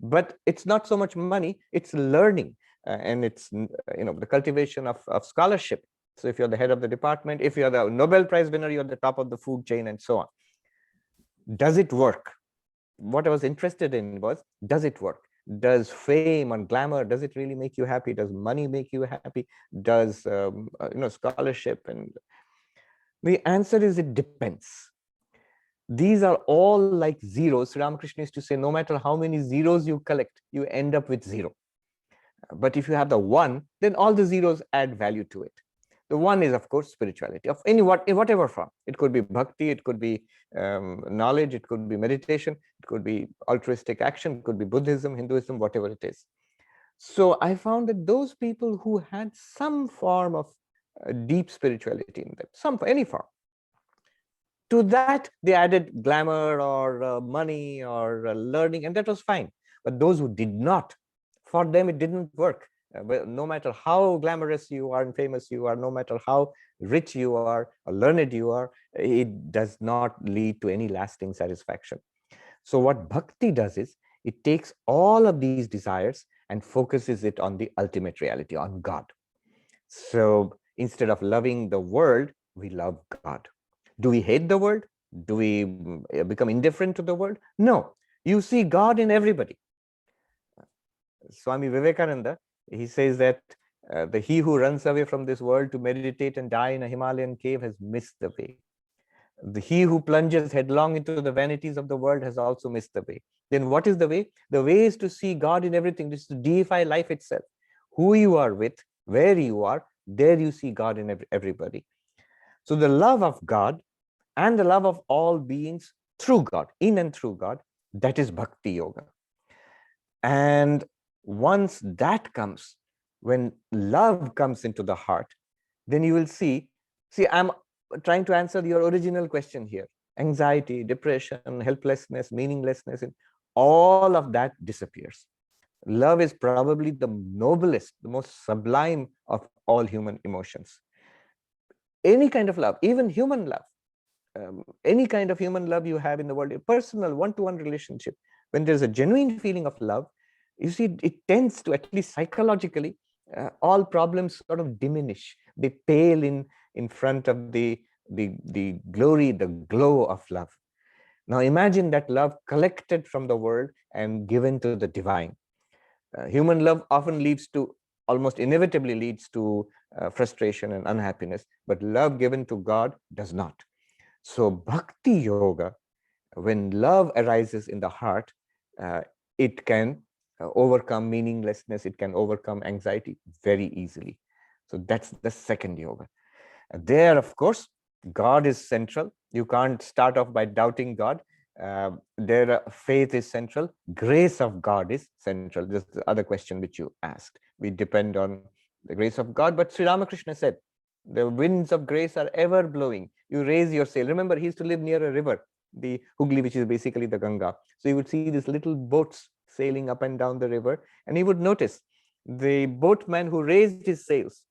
But it's not so much money, it's learning. And it's the cultivation of scholarship. So if you're the head of the department, if you're the Nobel Prize winner, you're at the top of the food chain and so on. Does it work? What I was interested in was, does it work? Does fame and glamour, does it really make you happy? Does money make you happy? Does scholarship? And the answer is, it depends. These are all like zeros. Sri Ramakrishna used to say, no matter how many zeros you collect, you end up with zero. But if you have the one, then all the zeros add value to it. The one is, of course, spirituality of in whatever form. It could be bhakti, it could be knowledge, it could be meditation, it could be altruistic action, it could be Buddhism, Hinduism, whatever it is. So I found that those people who had some form of deep spirituality in them, any form, to that they added glamour or money or learning, and that was fine. But those who did not, for them it didn't work. But no matter how glamorous you are and famous you are, no matter how rich you are or learned you are, it does not lead to any lasting satisfaction. So what bhakti does is, it takes all of these desires and focuses it on the ultimate reality, on God. So instead of loving the world, we love God. Do we hate the world? Do we become indifferent to the world? No. You see God in everybody. Swami Vivekananda, he says that he who runs away from this world to meditate and die in a Himalayan cave has missed the way. He who plunges headlong into the vanities of the world has also missed the way. Then what is the way? The way is to see God in everything. This is to deify life itself. Who you are with, where you are, there you see God in everybody. So the love of God and the love of all beings through God, in and through God, that is bhakti yoga. And once that comes, when love comes into the heart, then you will see, I'm trying to answer your original question here. Anxiety, depression, helplessness, meaninglessness, and all of that disappears. Love is probably the noblest, the most sublime of all human emotions. Any kind of love, even human love, any kind of human love you have in the world, a personal one-to-one relationship, when there's a genuine feeling of love, you see, it tends to, at least psychologically, all problems sort of diminish. They pale in front of the glory, the glow of love. Now imagine that love collected from the world and given to the divine. Human love often almost inevitably leads to frustration and unhappiness, but love given to God does not. So bhakti yoga, when love arises in the heart, it can overcome meaninglessness, it can overcome anxiety very easily. So that's the second yoga. There, of course, God is central. You can't start off by doubting God. Faith is central. Grace of God is central. This is the other question which you asked. We depend on the grace of God. But Sri Ramakrishna said, the winds of grace are ever blowing. You raise your sail. Remember, he used to live near a river, the Hooghly, which is basically the Ganga. So you would see these little boats sailing up and down the river. And he would notice the boatman who raised his sails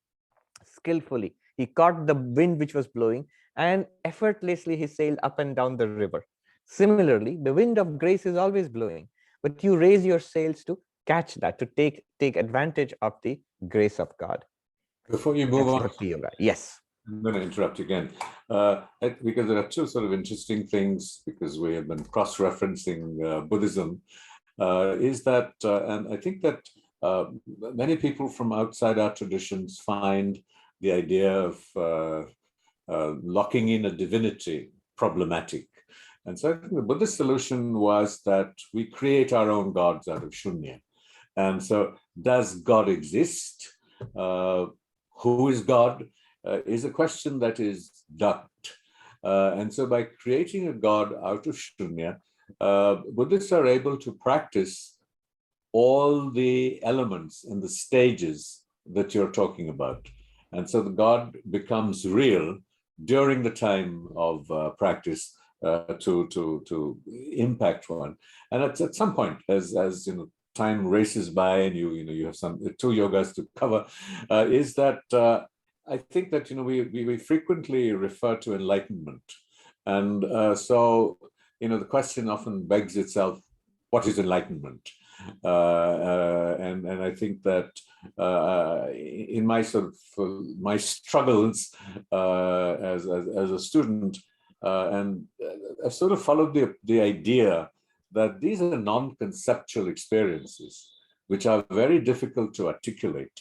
skillfully. He caught the wind which was blowing and effortlessly he sailed up and down the river. Similarly, the wind of grace is always blowing, but you raise your sails to catch that, to take advantage of the grace of God. Before you move That's on, Bhakti Yoga. Yes. I'm going to interrupt again because there are two sort of interesting things, because we have been cross-referencing Buddhism, is that, and I think that many people from outside our traditions find the idea of locking in a divinity problematic. And so I think the Buddhist solution was that we create our own gods out of shunya. And so, does God exist? Who is God? Is a question that is ducked. And so by creating a God out of shunya, Buddhists are able to practice all the elements and the stages that you're talking about. And so the God becomes real during the time of practice to impact one. And at some point, as you know, time races by and you have two yogas to cover, is that I think that we frequently refer to enlightenment, and so the question often begs itself: what is enlightenment? And I think that in my my struggles as a student, and I've sort of followed the idea that these are non-conceptual experiences which are very difficult to articulate.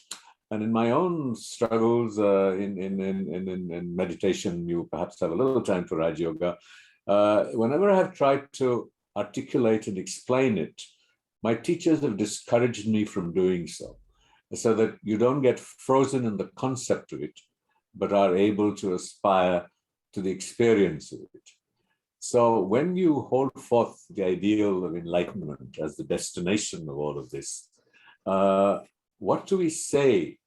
And in my own struggles in meditation, you perhaps have a little time for Raj Yoga. Whenever I have tried to articulate and explain it, my teachers have discouraged me from doing so that you don't get frozen in the concept of it, but are able to aspire to the experience of it. So when you hold forth the ideal of enlightenment as the destination of all of this, what do we say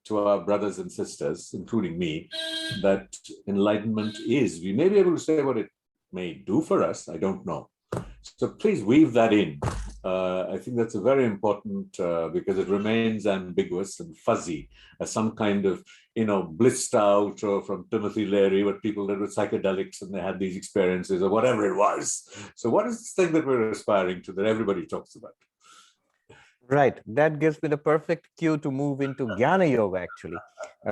to our brothers and sisters, including me, that enlightenment is? We may be able to say what it may do for us, I don't know. So please weave that in. I think that's a very important, because it remains ambiguous and fuzzy, as some kind of, blissed out, or from Timothy Leary, what people did with psychedelics and they had these experiences or whatever it was. So what is this thing that we're aspiring to that everybody talks about? Right. That gives me the perfect cue to move into Jnana Yoga, actually,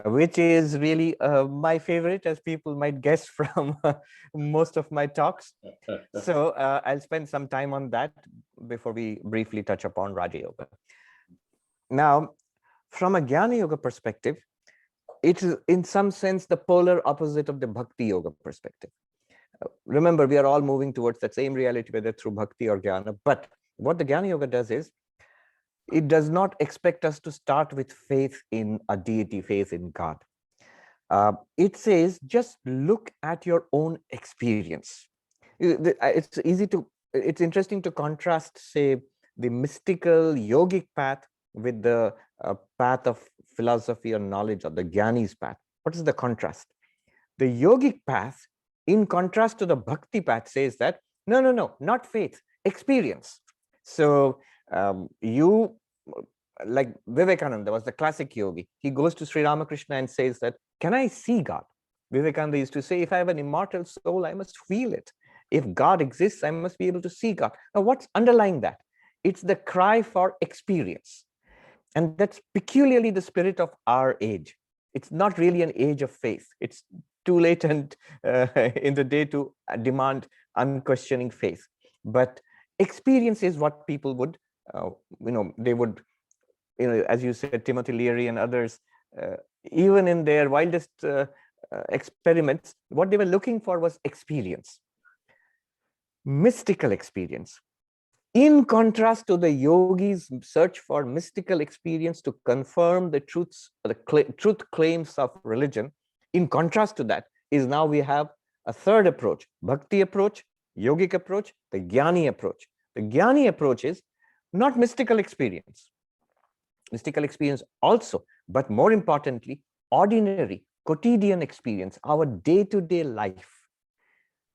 which is really my favorite, as people might guess from most of my talks. So I'll spend some time on that before we briefly touch upon Raja Yoga. Now, from a Jnana Yoga perspective, it is in some sense the polar opposite of the Bhakti Yoga perspective. Remember, we are all moving towards that same reality, whether through Bhakti or Jnana. But what the Jnana Yoga does is, it does not expect us to start with faith in a deity, faith in God. It says, just look at your own experience. It's interesting to contrast, say, the mystical yogic path with the path of philosophy or knowledge, or the Jnani's path. What is the contrast? The yogic path, in contrast to the bhakti path, says that, no, not faith, experience. So like Vivekananda was the classic yogi. He goes to Sri Ramakrishna and says that, can I see God? Vivekananda used to say, if I have an immortal soul, I must feel it. If God exists, I must be able to see God. Now, what's underlying that? It's the cry for experience. And that's peculiarly the spirit of our age. It's not really an age of faith. It's too late and in the day to demand unquestioning faith. But experience is what people would, they would, as you said, Timothy Leary and others, even in their wildest experiments, what they were looking for was experience, mystical experience. In contrast to the yogis' search for mystical experience to confirm the truths, the truth claims of religion, in contrast to that is now we have a third approach, bhakti approach, yogic approach, the jnani approach. The jnani approach is not mystical experience. Mystical experience also, but more importantly, ordinary, quotidian experience, our day-to-day life.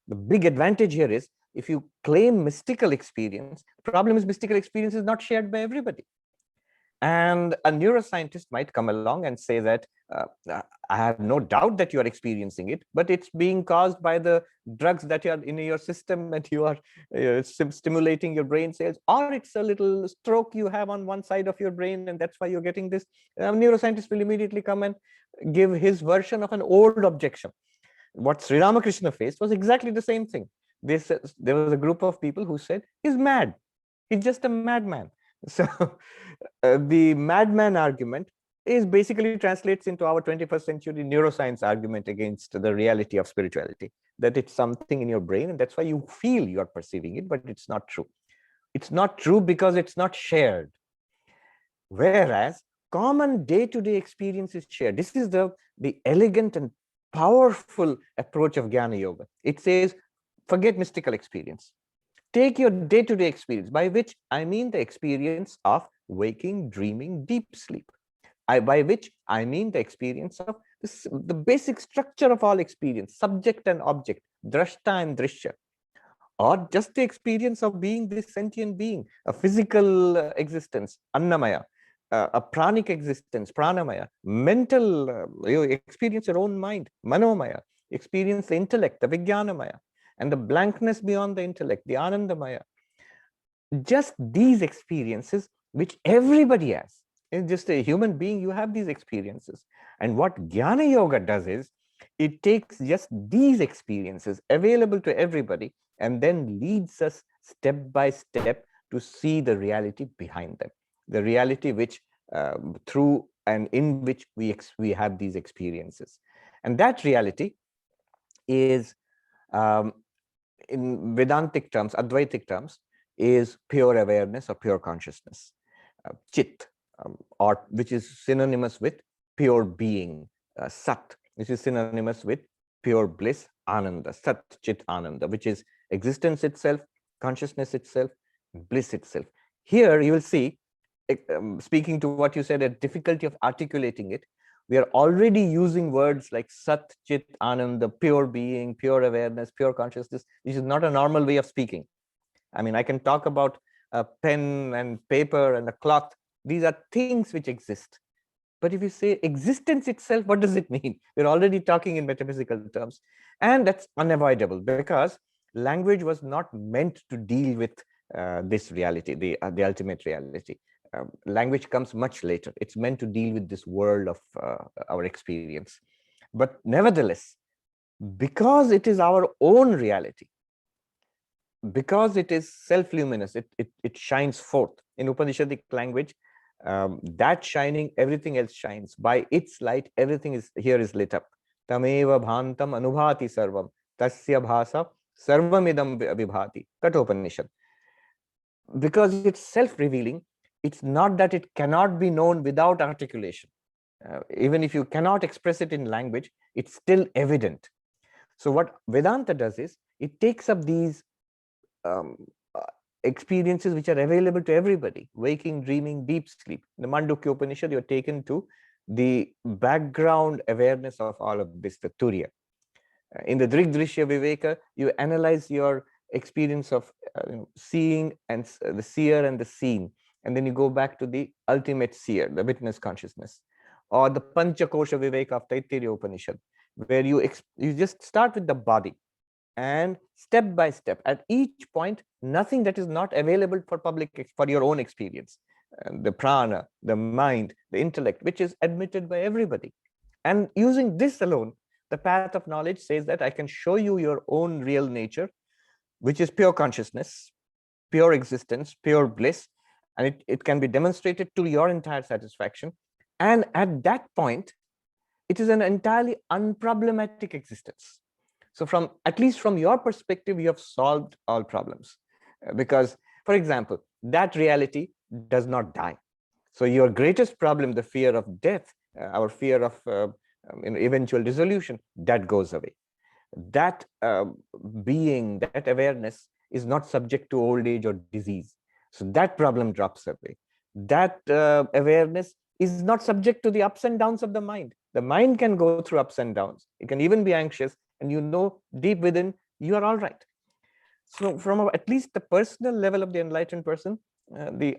The big advantage here is, if you claim mystical experience, the problem is mystical experience is not shared by everybody. And a neuroscientist might come along and say that I have no doubt that you are experiencing it, but it's being caused by the drugs that are in your system and you are stimulating your brain cells, or it's a little stroke you have on one side of your brain and that's why you're getting this. A neuroscientist will immediately come and give his version of an old objection. What Sri Ramakrishna faced was exactly the same thing. There was a group of people who said, he's mad. He's just a madman. So the madman argument is basically translates into our 21st century neuroscience argument against the reality of spirituality, that it's something in your brain and that's why you feel you're perceiving it, but it's not true. It's not true because it's not shared. Whereas common day-to-day experience is shared. This is the elegant and powerful approach of Jnana Yoga. It says, forget mystical experience. Take your day-to-day experience, by which I mean the experience of waking, dreaming, deep sleep. By which I mean the experience of the basic structure of all experience, subject and object, drashta and drishya, or just the experience of being this sentient being, a physical existence, annamaya, a pranic existence, pranamaya, mental, you experience your own mind, manomaya, experience the intellect, the vijnanamaya, and the blankness beyond the intellect, the anandamaya. Just these experiences, which everybody has. It's just a human being, you have these experiences. And what Jnana Yoga does is, it takes just these experiences available to everybody and then leads us step by step to see the reality behind them. The reality which through and in which we have these experiences. And that reality is, in Vedantic terms, Advaitic terms, is pure awareness or pure consciousness, chit, or which is synonymous with pure being, sat, which is synonymous with pure bliss, ananda, sat, chit, ananda, which is existence itself, consciousness itself, bliss itself. Here you will see, speaking to what you said, a difficulty of articulating it, we are already using words like sat, chit, ananda, pure being, pure awareness, pure consciousness, which is not a normal way of speaking. I mean, I can talk about a pen and paper and a cloth. These are things which exist. But if you say existence itself, what does it mean? We're already talking in metaphysical terms. And that's unavoidable because language was not meant to deal with this reality, the ultimate reality. Language comes much later. It's meant to deal with this world of our experience. But nevertheless, because it is our own reality, because it is self-luminous, it shines forth. In Upanishadic language, that shining, everything else shines. By its light, everything here is lit up. Tameva bhantam anubhati sarvam, tasya bhasa sarvamidam vibhati. Kathopanishad. Because it's self-revealing, it's not that it cannot be known without articulation. Even if you cannot express it in language, it's still evident. So what Vedanta does is, it takes up these experiences which are available to everybody, waking, dreaming, deep sleep. In the Mandukya Upanishad, you're taken to the background awareness of all of this, the Turiya. In the Drigdrishya Viveka, you analyze your experience of seeing and the seer and the seen. And then you go back to the ultimate seer, the witness consciousness. Or the Panchakosha Viveka of Taittiriya Upanishad, where you just start with the body. And step by step, at each point, nothing that is not available for public, for your own experience. The prana, the mind, the intellect, which is admitted by everybody. And using this alone, the path of knowledge says that I can show you your own real nature, which is pure consciousness, pure existence, pure bliss. And it can be demonstrated to your entire satisfaction. And at that point, it is an entirely unproblematic existence. So at least from your perspective, you have solved all problems. Because, for example, that reality does not die. So your greatest problem, the fear of death, our fear of eventual dissolution, that goes away. That being, that awareness is not subject to old age or disease. So that problem drops away. That awareness is not subject to the ups and downs of the mind. The mind can go through ups and downs. It can even be anxious, and you know deep within you are all right. So from at least the personal level of the enlightened person,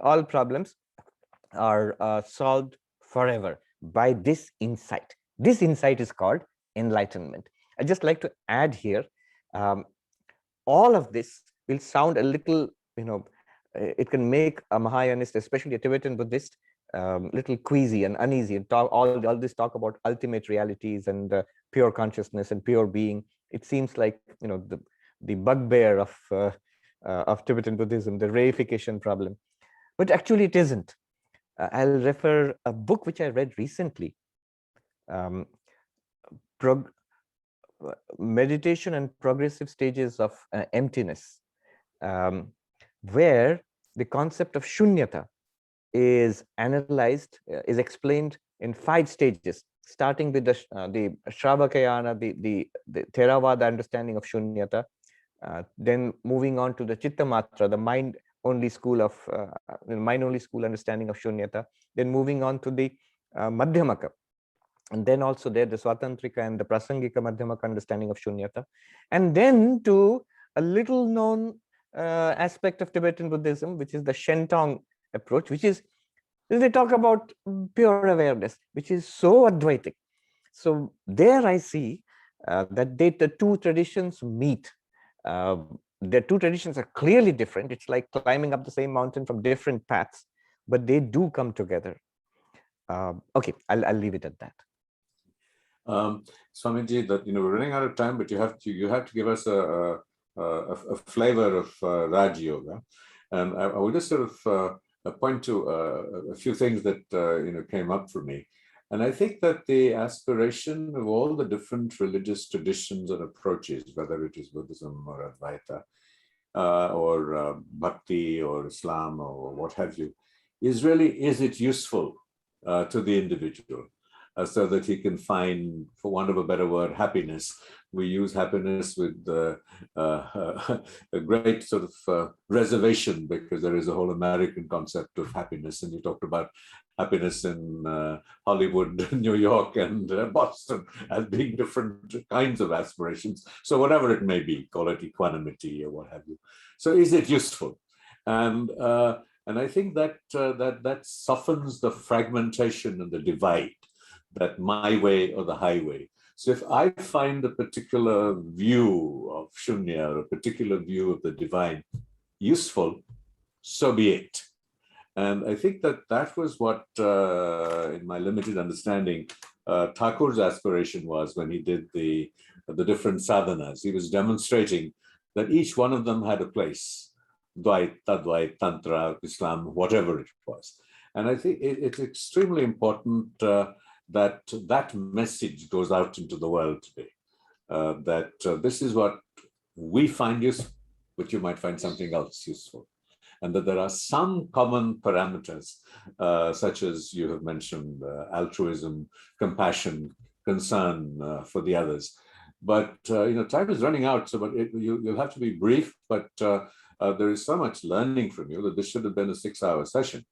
all problems are solved forever by this insight. This insight is called enlightenment. I'd just like to add here, all of this will sound a little, it can make a Mahayanist, especially a Tibetan Buddhist, little queasy and uneasy, and all this talk about ultimate realities and pure consciousness and pure being. It seems like, the bugbear of Tibetan Buddhism, the reification problem. But actually it isn't. I'll refer a book which I read recently, Meditation and Progressive Stages of Emptiness, where the concept of shunyata is analyzed, is explained in 5 stages, starting with the Shravakayana, the Theravada understanding of shunyata, then moving on to the Chittamatra, the mind-only school understanding of shunyata, then moving on to the Madhyamaka, and then also there the Swatantrika and the Prasangika Madhyamaka understanding of shunyata, and then to a little known aspect of Tibetan Buddhism, which is the Shentong approach, which is, they talk about pure awareness, which is so Advaitic. So there I see that the 2 traditions meet. The 2 traditions are clearly different. It's like climbing up the same mountain from different paths, but they do come together. Okay, I'll leave it at that. Swamiji, that we're running out of time, but you have to give us a flavor of Raj Yoga, and I will just sort of point to a few things that came up for me, and I think that the aspiration of all the different religious traditions and approaches, whether it is Buddhism or Advaita, or Bhakti or Islam or what have you, is it useful to the individual? So that he can find, for want of a better word, happiness. We use happiness with a great sort of reservation, because there is a whole American concept of happiness, and you talked about happiness in Hollywood, New York, and Boston as being different kinds of aspirations. So whatever it may be, call it equanimity or what have you. So is it useful? And I think that softens the fragmentation and the divide, that my way or the highway. So if I find a particular view of shunya, or a particular view of the divine useful, so be it. And I think that was what, in my limited understanding, Thakur's aspiration was when he did the different sadhanas. He was demonstrating that each one of them had a place, Dvait, Tadvait, Tantra, Islam, whatever it was. And I think it's extremely important that message goes out into the world today, that this is what we find useful, but you might find something else useful. And that there are some common parameters, such as you have mentioned, altruism, compassion, concern for the others. But time is running out, so you'll have to be brief, but there is so much learning from you that this should have been a 6-hour session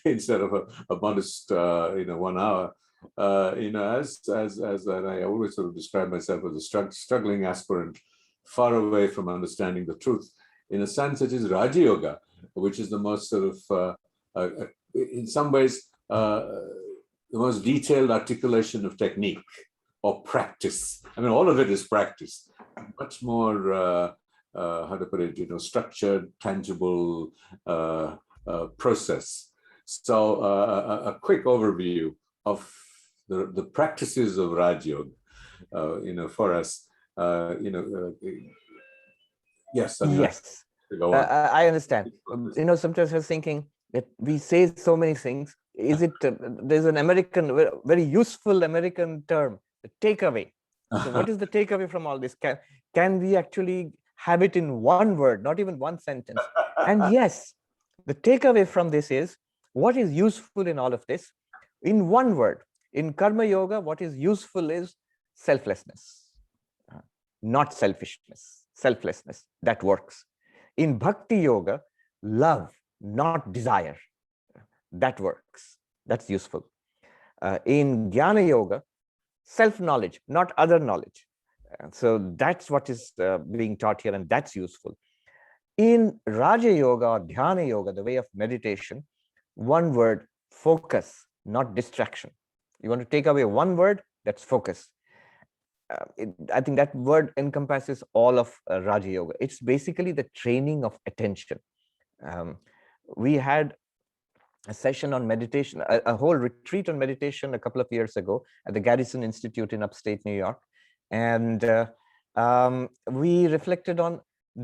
instead of a modest 1 hour. As I always sort of describe myself as a struggling aspirant, far away from understanding the truth. In a sense, it is Raja Yoga, which is the most sort of, in some ways, the most detailed articulation of technique or practice. I mean, all of it is practice. Much more, how to put it, structured, tangible process. So a quick overview of the practices of Raj Yoga, for us, yes. Yes, I understand. Sometimes I was thinking that we say so many things. Is it, there's an American, very useful American term, the takeaway. So what is the takeaway from all this? Can we actually have it in one word, not even one sentence? And yes, the takeaway from this is, what is useful in all of this? In one word, in Karma Yoga, what is useful is selflessness, not selfishness, selflessness. That works. In Bhakti Yoga, love, not desire. That works. That's useful. In Jnana Yoga, self-knowledge, not other knowledge. So that's what is being taught here, and that's useful. In Raja Yoga or Dhyana Yoga, the way of meditation, one word, focus, not distraction. You want to take away one word, that's focus. I think that word encompasses all of Raja Yoga. It's basically the training of attention. We had a session on meditation, a whole retreat on meditation a couple of years ago at the Garrison Institute in upstate New York. And we reflected on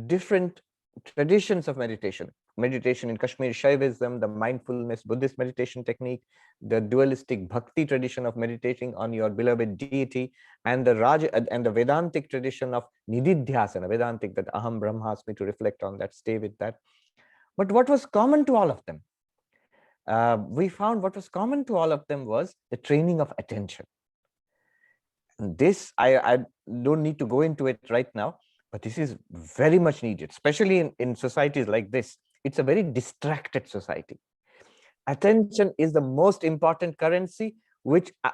different traditions of meditation. Meditation in Kashmir Shaivism, the mindfulness Buddhist meditation technique, the dualistic bhakti tradition of meditating on your beloved deity, and the Raja and the Vedantic tradition of Nididhyasana, Vedantic, that Aham Brahmasmi, to reflect on that, stay with that. But what was common to all of them? We found what was common to all of them was the training of attention. And this, I don't need to go into it right now, but this is very much needed, especially in societies like this. It's a very distracted society. Attention is the most important currency, which I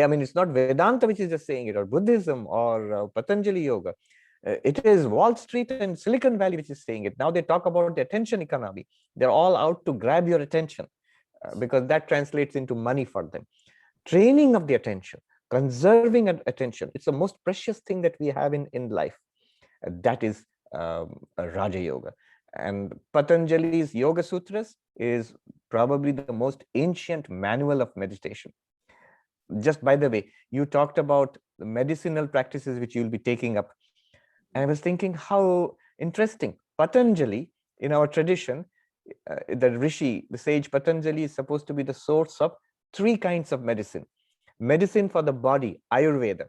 mean, it's not Vedanta which is just saying it, or Buddhism, or Patanjali Yoga. It is Wall Street and Silicon Valley which is saying it. Now they talk about the attention economy. They're all out to grab your attention because that translates into money for them. Training of the attention, conserving attention, it's the most precious thing that we have in life. That is Raja Yoga. And Patanjali's Yoga Sutras is probably the most ancient manual of meditation. Just by the way, you talked about the medicinal practices which you'll be taking up. And I was thinking how interesting. Patanjali, in our tradition, the Rishi, the sage Patanjali, is supposed to be the source of 3 kinds of medicine. Medicine for the body, Ayurveda.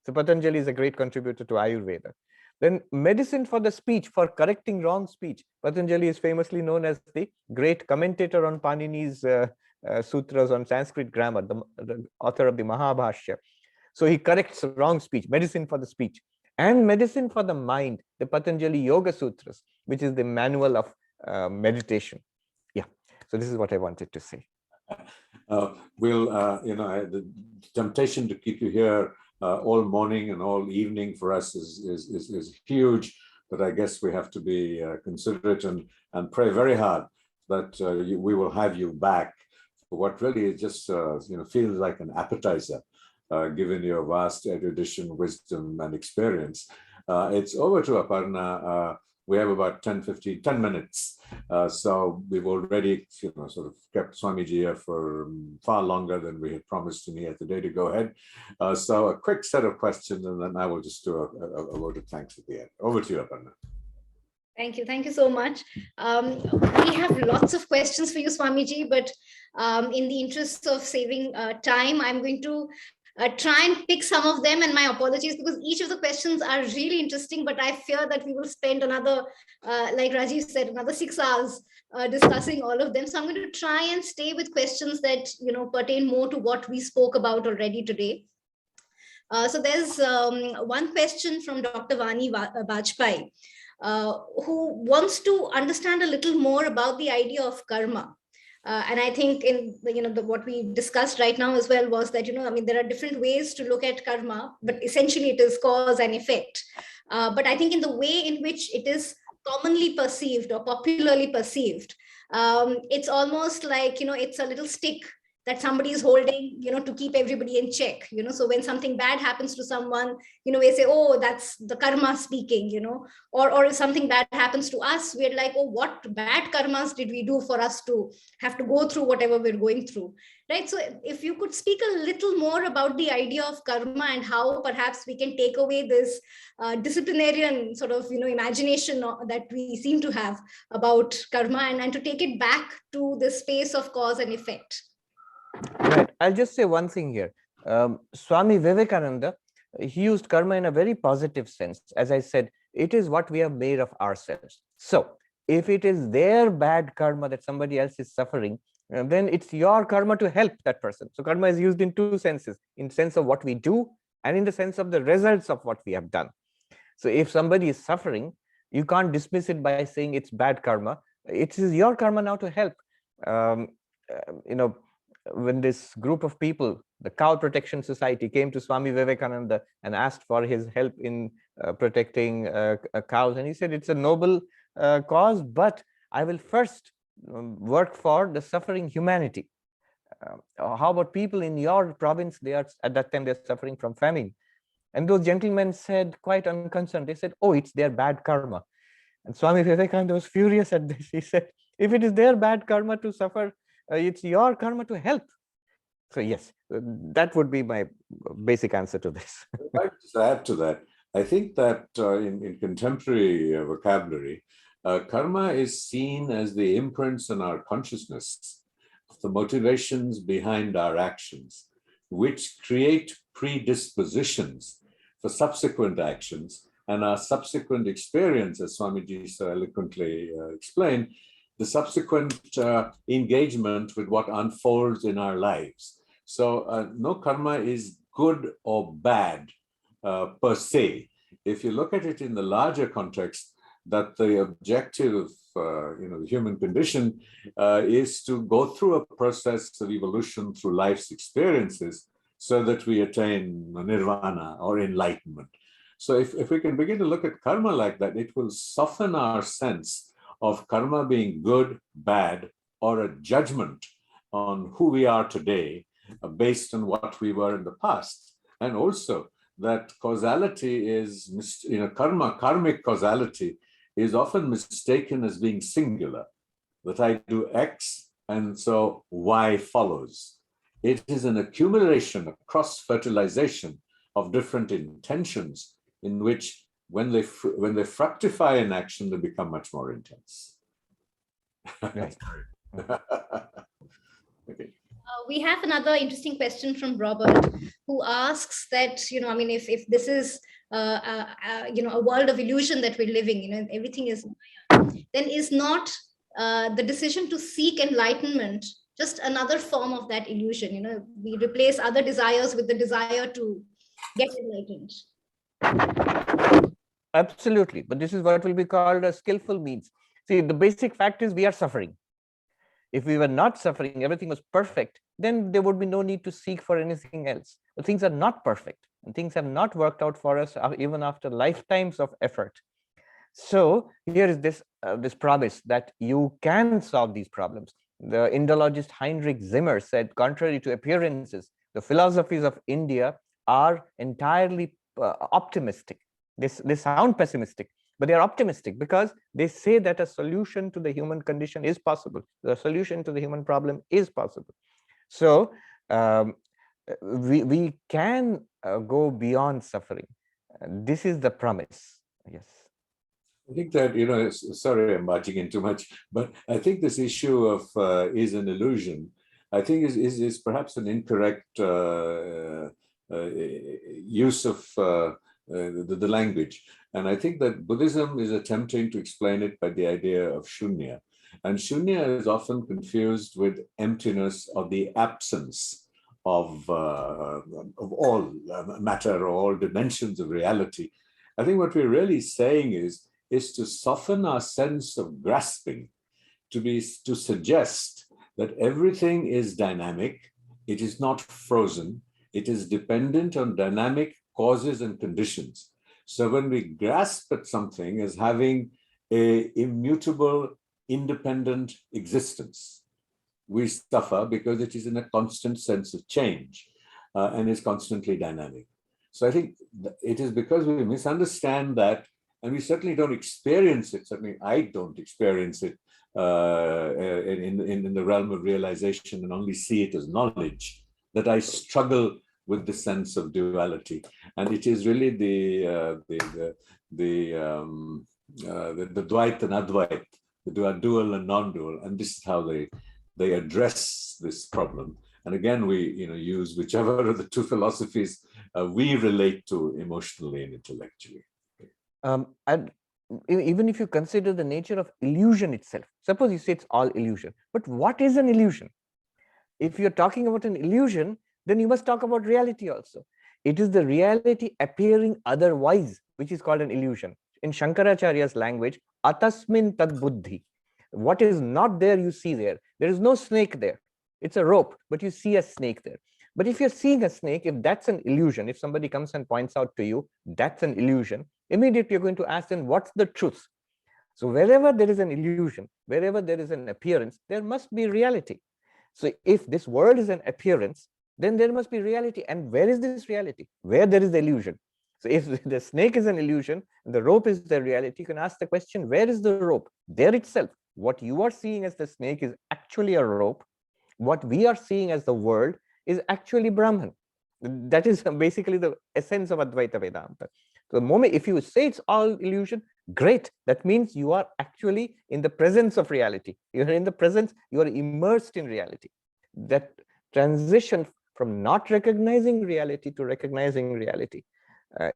So Patanjali is a great contributor to Ayurveda. Then medicine for the speech, for correcting wrong speech. Patanjali is famously known as the great commentator on Panini's sutras on Sanskrit grammar, the author of the Mahabhashya. So he corrects wrong speech, medicine for the speech. And medicine for the mind, the Patanjali Yoga Sutras, which is the manual of meditation. Yeah, so this is what I wanted to say. The temptation to keep you here all morning and all evening for us is huge, but I guess we have to be considerate and pray very hard that we will have you back for what really just feels like an appetizer, given your vast erudition, wisdom, and experience. It's over to Aparna. We have about 10 minutes. So we've already, sort of kept Swamiji here for far longer than we had promised him here today to go ahead. So a quick set of questions, and then I will just do a word of thanks at the end. Over to you, Aparna. Thank you. Thank you so much. We have lots of questions for you, Swamiji, but in the interest of saving time, I'm going to try and pick some of them, and my apologies because each of the questions are really interesting, but I fear that we will spend another, like Rajiv said, another 6 hours discussing all of them. So I'm going to try and stay with questions that, pertain more to what we spoke about already today. So there's one question from Dr. Vani Bajpai, who wants to understand a little more about the idea of karma. And I think in what we discussed right now as well was that, there are different ways to look at karma, but essentially it is cause and effect. But I think in the way in which it is commonly perceived or popularly perceived, it's almost like, it's a little stick that somebody is holding, to keep everybody in check, so when something bad happens to someone, we say, oh, that's the karma speaking, or if something bad happens to us, we're like, oh, what bad karmas did we do for us to have to go through whatever we're going through, right? So if you could speak a little more about the idea of karma and how perhaps we can take away this disciplinarian sort of, imagination that we seem to have about karma and to take it back to the space of cause and effect. Right. I'll just say one thing here. Swami Vivekananda, he used karma in a very positive sense. As I said, it is what we have made of ourselves. So if it is their bad karma that somebody else is suffering, then it's your karma to help that person. So karma is used in 2 senses, in sense of what we do and in the sense of the results of what we have done. So if somebody is suffering, you can't dismiss it by saying it's bad karma. It is your karma now to help. When this group of people, the Cow Protection Society, came to Swami Vivekananda and asked for his help in protecting cows, and he said, it's a noble cause, but I will first work for the suffering humanity. How about people in your province? They are at that time they're suffering from famine. And those gentlemen said, quite unconcerned, they said, oh, it's their bad karma. And Swami Vivekananda was furious at this. He said, if it is their bad karma to suffer, it's your karma to help. So yes, that would be my basic answer to this. I'd like to add to that. I think that in contemporary vocabulary, karma is seen as the imprints in our consciousness, the motivations behind our actions, which create predispositions for subsequent actions, and our subsequent experience, as Swamiji so eloquently explained, the subsequent engagement with what unfolds in our lives. So no karma is good or bad per se. If you look at it in the larger context, that the objective of the human condition is to go through a process of evolution through life's experiences so that we attain nirvana or enlightenment. So if we can begin to look at karma like that, it will soften our sense of karma being good, bad, or a judgment on who we are today based on what we were in the past. And also that causality is, karmic causality is often mistaken as being singular, that I do X and so Y follows. It is an accumulation, a cross-fertilization of different intentions in which when they fructify in action, they become much more intense. Right. Okay. We have another interesting question from Robert, who asks that, if this is, a world of illusion that we're living, everything is, then is not the decision to seek enlightenment just another form of that illusion? We replace other desires with the desire to get enlightened. Absolutely. But this is what will be called a skillful means. See, the basic fact is we are suffering. If we were not suffering, everything was perfect, then there would be no need to seek for anything else. But things are not perfect, and things have not worked out for us even after lifetimes of effort. So here is this promise that you can solve these problems. The Indologist Heinrich Zimmer said, contrary to appearances, the philosophies of India are entirely optimistic. They sound pessimistic, but they are optimistic because they say that a solution to the human condition is possible. The solution to the human problem is possible. So we can go beyond suffering. This is the promise. Yes. I think that, sorry, I'm barging in too much, but I think this issue of is an illusion, I think is perhaps an incorrect use of the language. And I think that Buddhism is attempting to explain it by the idea of shunya. And shunya is often confused with emptiness or the absence of all matter or all dimensions of reality. I think what we're really saying is to soften our sense of grasping, to suggest that everything is dynamic, it is not frozen, it is dependent on dynamic causes and conditions. So when we grasp at something as having an immutable, independent existence, we suffer because it is in a constant sense of change and is constantly dynamic. So I think it is because we misunderstand that, and we certainly don't experience it. Certainly I don't experience it in the realm of realization and only see it as knowledge, that I struggle with the sense of duality. And it is really the Dvaita and Advaita, the dual and non-dual. And this is how they address this problem. And again, we use whichever of the two philosophies we relate to emotionally and intellectually. And even if you consider the nature of illusion itself, suppose you say it's all illusion, but what is an illusion? If you're talking about an illusion, then you must talk about reality also. It is the reality appearing otherwise, which is called an illusion. In Shankaracharya's language, atasmin tad buddhi. What is not there, you see there. There is no snake there. It's a rope, but you see a snake there. But if you're seeing a snake, if that's an illusion, if somebody comes and points out to you, that's an illusion, immediately you're going to ask them, what's the truth? So wherever there is an illusion, wherever there is an appearance, there must be reality. So if this world is an appearance, then there must be reality. And where is this reality? Where there is the illusion. So if the snake is an illusion and the rope is the reality, you can ask the question, where is the rope? There itself. What you are seeing as the snake is actually a rope. What we are seeing as the world is actually Brahman. That is basically the essence of Advaita Vedanta. So the moment, if you say it's all illusion, great. That means you are actually in the presence of reality. You're in the presence, you are immersed in reality. That transition from not recognizing reality to recognizing reality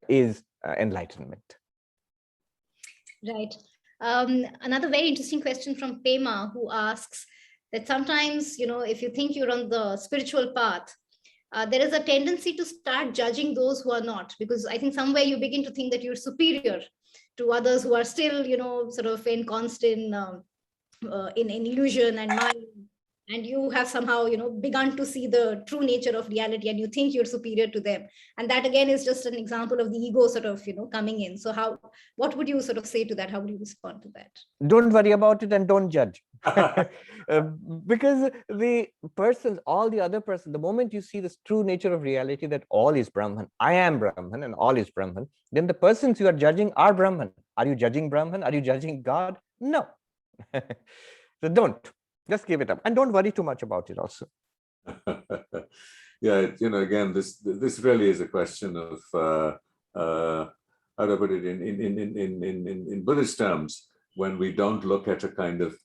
is enlightenment. Right. Another very interesting question from Pema, who asks that sometimes, if you think you're on the spiritual path, there is a tendency to start judging those who are not, because I think somewhere you begin to think that you're superior to others who are still, sort of in constant in illusion and mind, and you have somehow, begun to see the true nature of reality, and you think you're superior to them. And that again is just an example of the ego sort of, coming in. So what would you sort of say to that? How would you respond to that? Don't worry about it and don't judge. Because the persons, all the other persons, the moment you see this true nature of reality, that all is Brahman, I am Brahman and all is Brahman, then the persons you are judging are Brahman. Are you judging Brahman? Are you judging God? No. So don't. Just give it up and don't worry too much about it also. Yeah, again, this really is a question of how to put it in Buddhist terms. When we don't look at a kind of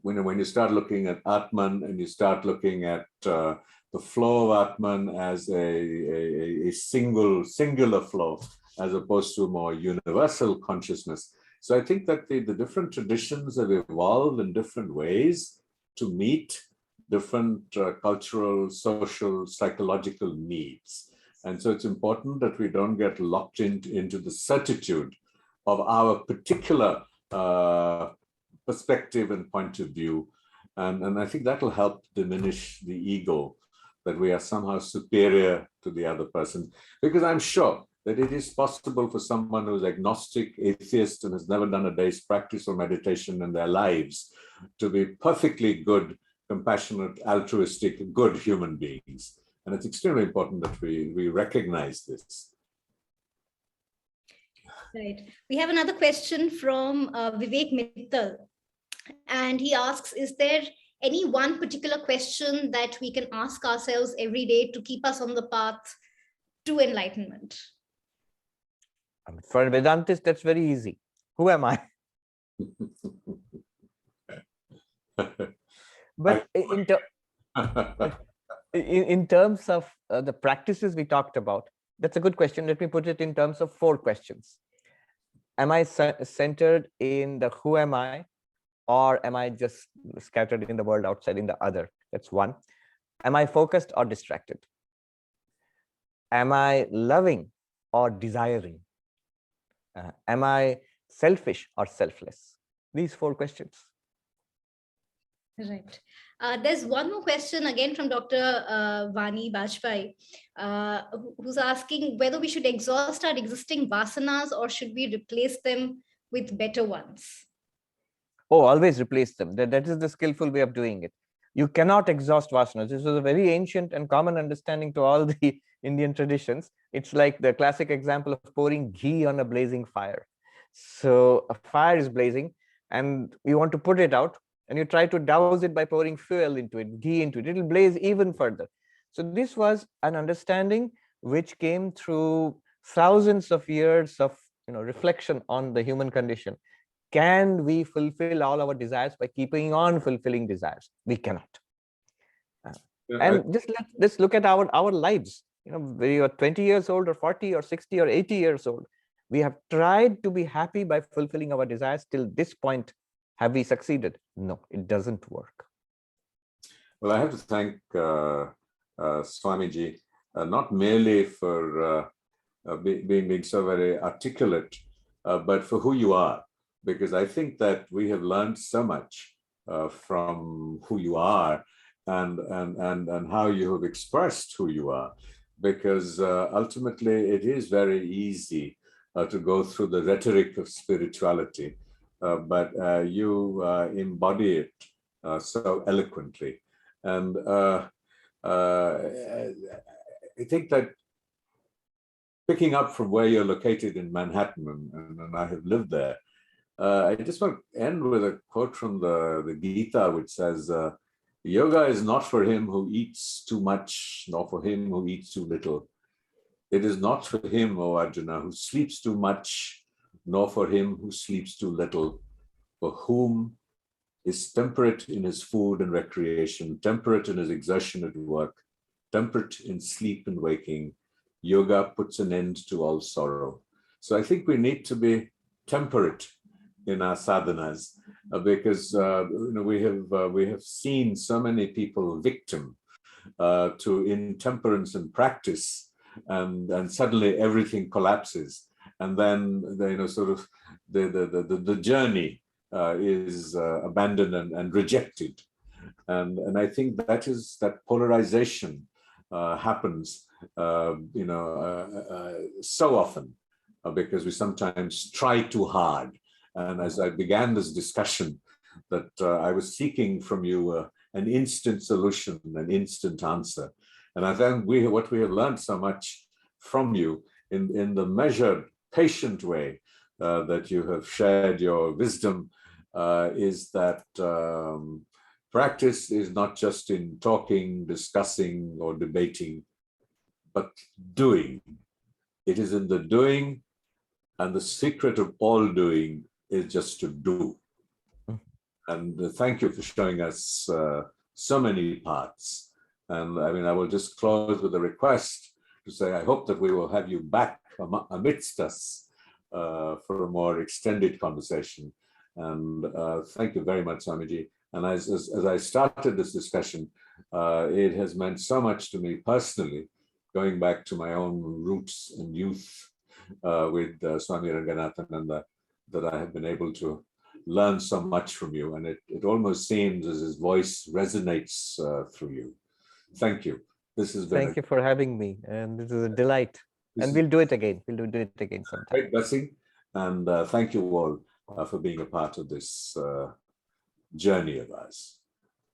when you start looking at Atman and you start looking at the flow of Atman as a singular flow, as opposed to more universal consciousness. So I think that the different traditions have evolved in different ways to meet different cultural, social, psychological needs. And so it's important that we don't get locked into the certitude of our particular perspective and point of view. And I think that will help diminish the ego, that we are somehow superior to the other person. Because I'm sure that it is possible for someone who's agnostic, atheist, and has never done a day's practice or meditation in their lives to be perfectly good, compassionate, altruistic, good human beings. And it's extremely important that we recognize this. Right. We have another question from Vivek Mittal. And he asks, is there any one particular question that we can ask ourselves every day to keep us on the path to enlightenment? For a Vedantist, that's very easy. Who am I? But in terms of the practices we talked about, that's a good question. Let me put it in terms of 4 questions. Am I centered in the who am I? Or am I just scattered in the world outside in the other? That's 1. Am I focused or distracted? Am I loving or desiring? Am I selfish or selfless? These 4 questions. Right. There's one more question again from Dr. Vani Bajpai, who's asking whether we should exhaust our existing vasanas or should we replace them with better ones? Oh, always replace them. That is the skillful way of doing it. You cannot exhaust vasanas. This was a very ancient and common understanding to all the Indian traditions. It's like the classic example of pouring ghee on a blazing fire. So a fire is blazing and you want to put it out and you try to douse it by pouring fuel into it, ghee into it. It will blaze even further. So this was an understanding which came through thousands of years of reflection on the human condition. Can we fulfill all our desires by keeping on fulfilling desires? We cannot. And just let's look at our lives. We are 20 years old or 40 or 60 or 80 years old. We have tried to be happy by fulfilling our desires till this point. Have we succeeded? No, it doesn't work. Well, I have to thank Swamiji, not merely for being so very articulate, but for who you are. Because I think that we have learned so much from who you are and how you have expressed who you are. Because ultimately, it is very easy to go through the rhetoric of spirituality but you embody it so eloquently. And I think that picking up from where you're located in Manhattan, and I have lived there, I just want to end with a quote from the Gita, which says, yoga is not for him who eats too much, nor for him who eats too little. It is not for him, O Arjuna, who sleeps too much, nor for him who sleeps too little, for whom is temperate in his food and recreation, temperate in his exertion at work, temperate in sleep and waking. Yoga puts an end to all sorrow. So I think we need to be temperate in our sadhanas, because we have seen so many people victim to intemperance and practice, and suddenly everything collapses, and then the journey is abandoned and rejected, and I think that polarization happens so often because we sometimes try too hard. And as I began this discussion, that I was seeking from you an instant solution, an instant answer. And I think what we have learned so much from you in the measured, patient way that you have shared your wisdom is that practice is not just in talking, discussing, or debating, but doing. It is in the doing, and the secret of all doing is just to do. And thank you for showing us so many parts. And I mean, I will just close with a request to say, I hope that we will have you back amidst us for a more extended conversation. And thank you very much, Swamiji. And as I started this discussion, it has meant so much to me personally, going back to my own roots and youth with Swami Ranganathananda, that I have been able to learn so much from you. And it almost seems as his voice resonates through you. Thank you. This has been Thank you for having me. And this is a delight. And we'll do it again. We'll do it again sometime. Great blessing. And thank you all for being a part of this journey of ours.